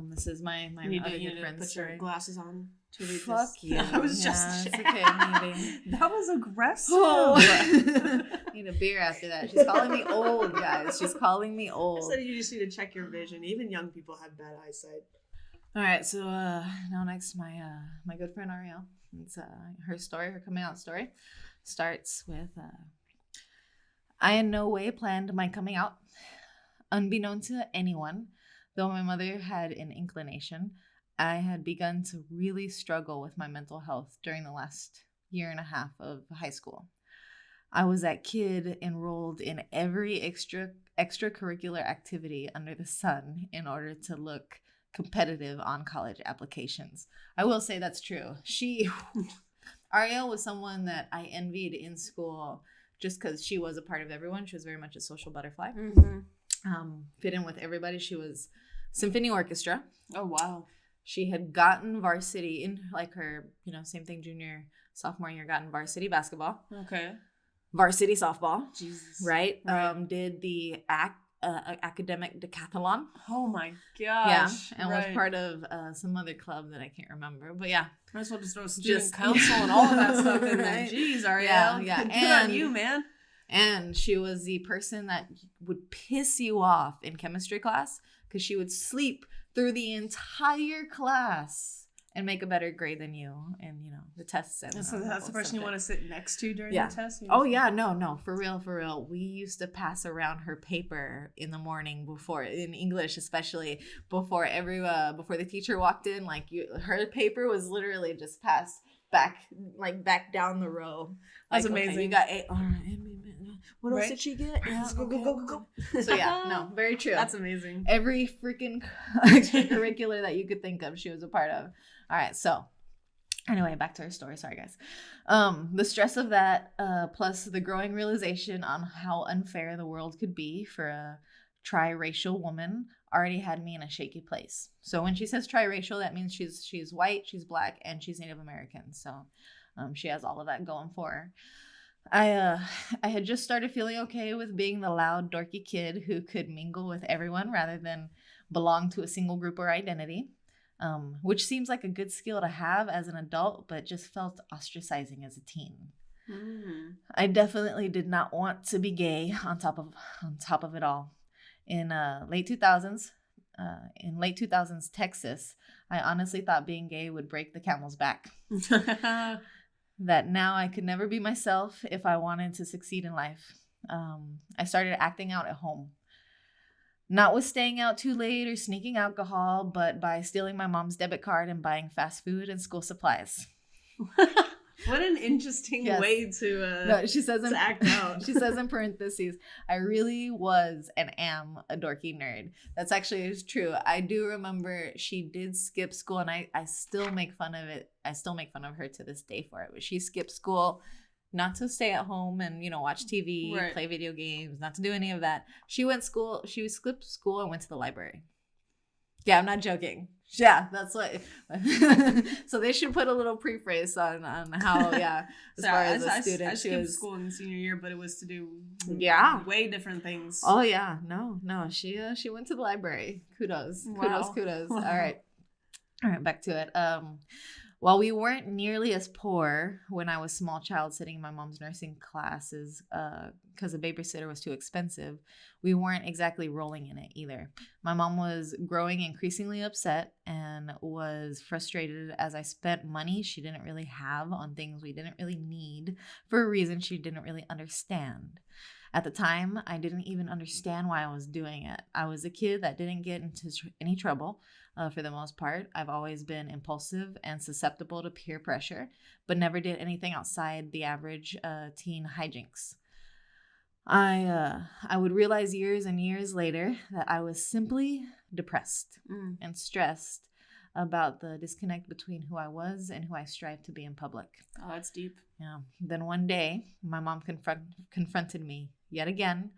This is my other good friend's put story. your glasses on. Fuck you. I was just it's okay, maybe. That was aggressive. Oh. Need a beer after that. She's calling me old, guys. She's calling me old. I said you just need to check your vision. Even young people have bad eyesight. All right, so now next, my good friend Ariel. It's her story, her coming out story, starts with I in no way planned my coming out, unbeknown to anyone. Though my mother had an inclination, I had begun to really struggle with my mental health during the last year and a half of high school. I was that kid enrolled in every extracurricular activity under the sun in order to look competitive on college applications. I will say that's true. Ariel was someone that I envied in school just because she was a part of everyone. She was very much a social butterfly. Fit in with everybody. She was symphony orchestra. Oh, wow. She had gotten varsity in like her, same thing, junior, sophomore year, gotten varsity basketball. Okay. Varsity softball. Jesus. Right? Did the academic decathlon. Oh my gosh. Yeah. And was part of some other club that I can't remember. But yeah. Might as well just throw student council and all of that stuff in there. Jeez, Ariel. Yeah. Good on you, man. And she was the person that would piss you off in chemistry class because she would sleep through the entire class and make a better grade than you and the tests. So that's the person you want to sit next to during the test? Oh yeah, no, for real. We used to pass around her paper in the morning before, in English especially, before the teacher walked in. Like her paper was literally just passed back down the row. That's like, amazing. Okay, you got A. All right. What else did she get? Yeah, go. So yeah, no, very true. That's amazing. Every freaking extracurricular that you could think of, she was a part of. All right, so anyway, back to her story. Sorry, guys. The stress of that, plus the growing realization on how unfair the world could be for a triracial woman, already had me in a shaky place. So when she says triracial, that means she's white, she's black, and she's Native American. So she has all of that going for her. I had just started feeling okay with being the loud, dorky kid who could mingle with everyone rather than belong to a single group or identity, which seems like a good skill to have as an adult, but just felt ostracizing as a teen. I definitely did not want to be gay on top of it all. In late 2000s Texas, I honestly thought being gay would break the camel's back. That now I could never be myself if I wanted to succeed in life. I started acting out at home. Not with staying out too late or sneaking alcohol, but by stealing my mom's debit card and buying fast food and school supplies. What an interesting way to she says to act out. She says in parentheses, I really was and am a dorky nerd. That's actually true. I do remember she did skip school, and I still make fun of it. I still make fun of her to this day for it. But she skipped school not to stay at home and, watch TV, play video games, not to do any of that. She skipped school and went to the library. Yeah, I'm not joking. Yeah, that's what. So they should put a little preface on how, as far as a student. I skipped school in senior year, but it was to do way different things. Oh, yeah. No. She went to the library. Kudos. Wow. Kudos. Wow. All right, back to it. While we weren't nearly as poor when I was a small child sitting in my mom's nursing classes because a babysitter was too expensive, we weren't exactly rolling in it either. My mom was growing increasingly upset and was frustrated as I spent money she didn't really have on things we didn't really need for a reason she didn't really understand. At the time, I didn't even understand why I was doing it. I was a kid that didn't get into any trouble. For the most part, I've always been impulsive and susceptible to peer pressure, but never did anything outside the average teen hijinks. I would realize years and years later that I was simply depressed and stressed about the disconnect between who I was and who I strive to be in public. Oh, that's deep. Yeah. Then one day, my mom confronted me yet again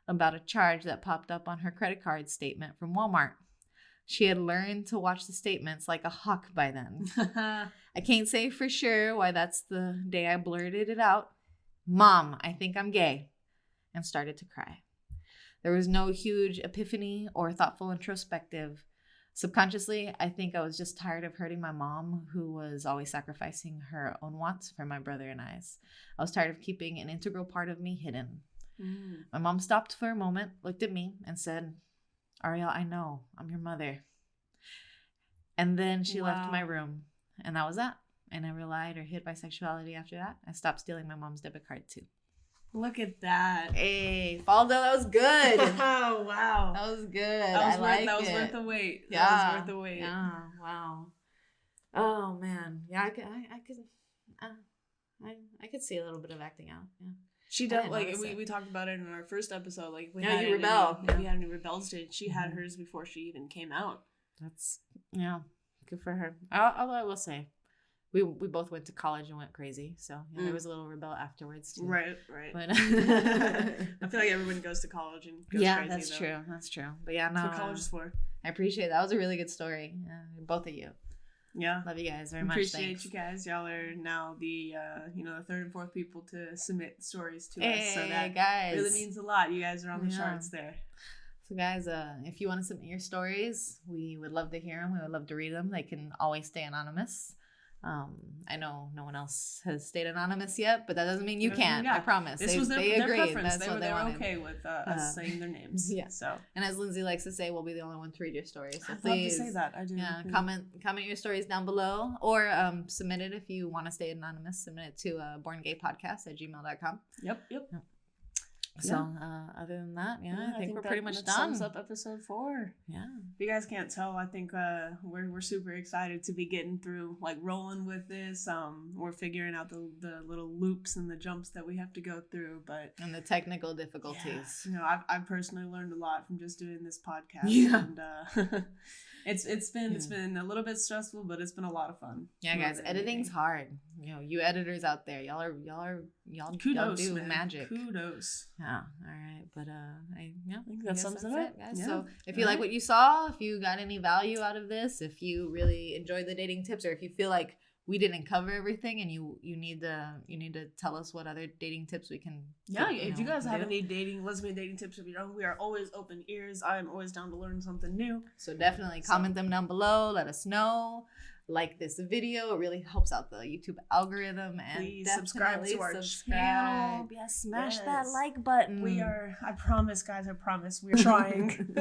about a charge that popped up on her credit card statement from Walmart. She had learned to watch the statements like a hawk by then. I can't say for sure why that's the day I blurted it out. Mom, I think I'm gay. And started to cry. There was no huge epiphany or thoughtful introspective. subconsciously, I think I was just tired of hurting my mom, who was always sacrificing her own wants for my brother and I's. I was tired of keeping an integral part of me hidden. My mom stopped for a moment, looked at me, and said, Ariel, I know, I'm your mother. And then she left my room, and that was that. I never lied or hid my sexuality after that. I stopped stealing my mom's debit card too. Look at that. Hey, Faldo, that was good. Oh, wow. That was good. That was worth the wait. Yeah. That was worth the wait. Yeah, wow. Oh, man. Yeah, I could see a little bit of acting out. Yeah. She does, like, we talked about it in our first episode. Like, we you rebel. We had a new rebel stage. She had hers before she even came out. That's, yeah, good for her. Although I will say, we both went to college and went crazy. So there was a little rebel afterwards, too. Right. But I feel like everyone goes to college and goes crazy, that's true. That's true. But yeah, no. That's what college is for. I appreciate it. That was a really good story. Both of you. Yeah. Love you guys very much. Appreciate you guys. Y'all are now the the third and fourth people to submit stories to us. So that guys, really means a lot. You guys are on the charts there. So guys, if you want to submit your stories, we would love to hear them. We would love to read them. They can always stay anonymous. I know no one else has stayed anonymous yet, but that doesn't mean you can't. Yeah. I promise. This was their preference. That's they were okay with us saying their names. Yeah. So, and as Lindsay likes to say, we'll be the only one to read your stories. So I'd love to say that. I do. Yeah. Comment your stories down below, or submit it if you want to stay anonymous. Submit it to borngaypodcast@gmail.com. Yep. So other than that, I think we're pretty much done. Sums up episode 4. Yeah. If you guys can't tell, I think we're super excited to be getting through, like, rolling with this. We're figuring out the little loops and the jumps that we have to go through, and the technical difficulties. Yeah. I've personally learned a lot from just doing this podcast. Yeah. And it's been a little bit stressful, but it's been a lot of fun. Yeah, guys, editing's hard. You editors out there, y'all kudos, do man. Magic. Kudos. Yeah. All right, but I think that sums it up, guys. Yeah. So if you like what you saw, if you got any value out of this, if you really enjoyed the dating tips, or if you feel like we didn't cover everything and you need to tell us what other dating tips we can if you guys have any lesbian dating tips of your own, we are always open ears. I am always down to learn something new, so definitely comment them down below. Let us know. Like this video, it really helps out the YouTube algorithm, and please subscribe to our channel. Yes, smash that like button. I promise, guys, we're trying.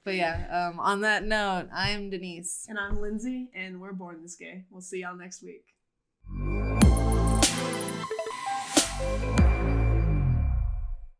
But yeah, on that note, I'm Denise. And I'm Lindsay, and we're Born This Gay. We'll see y'all next week.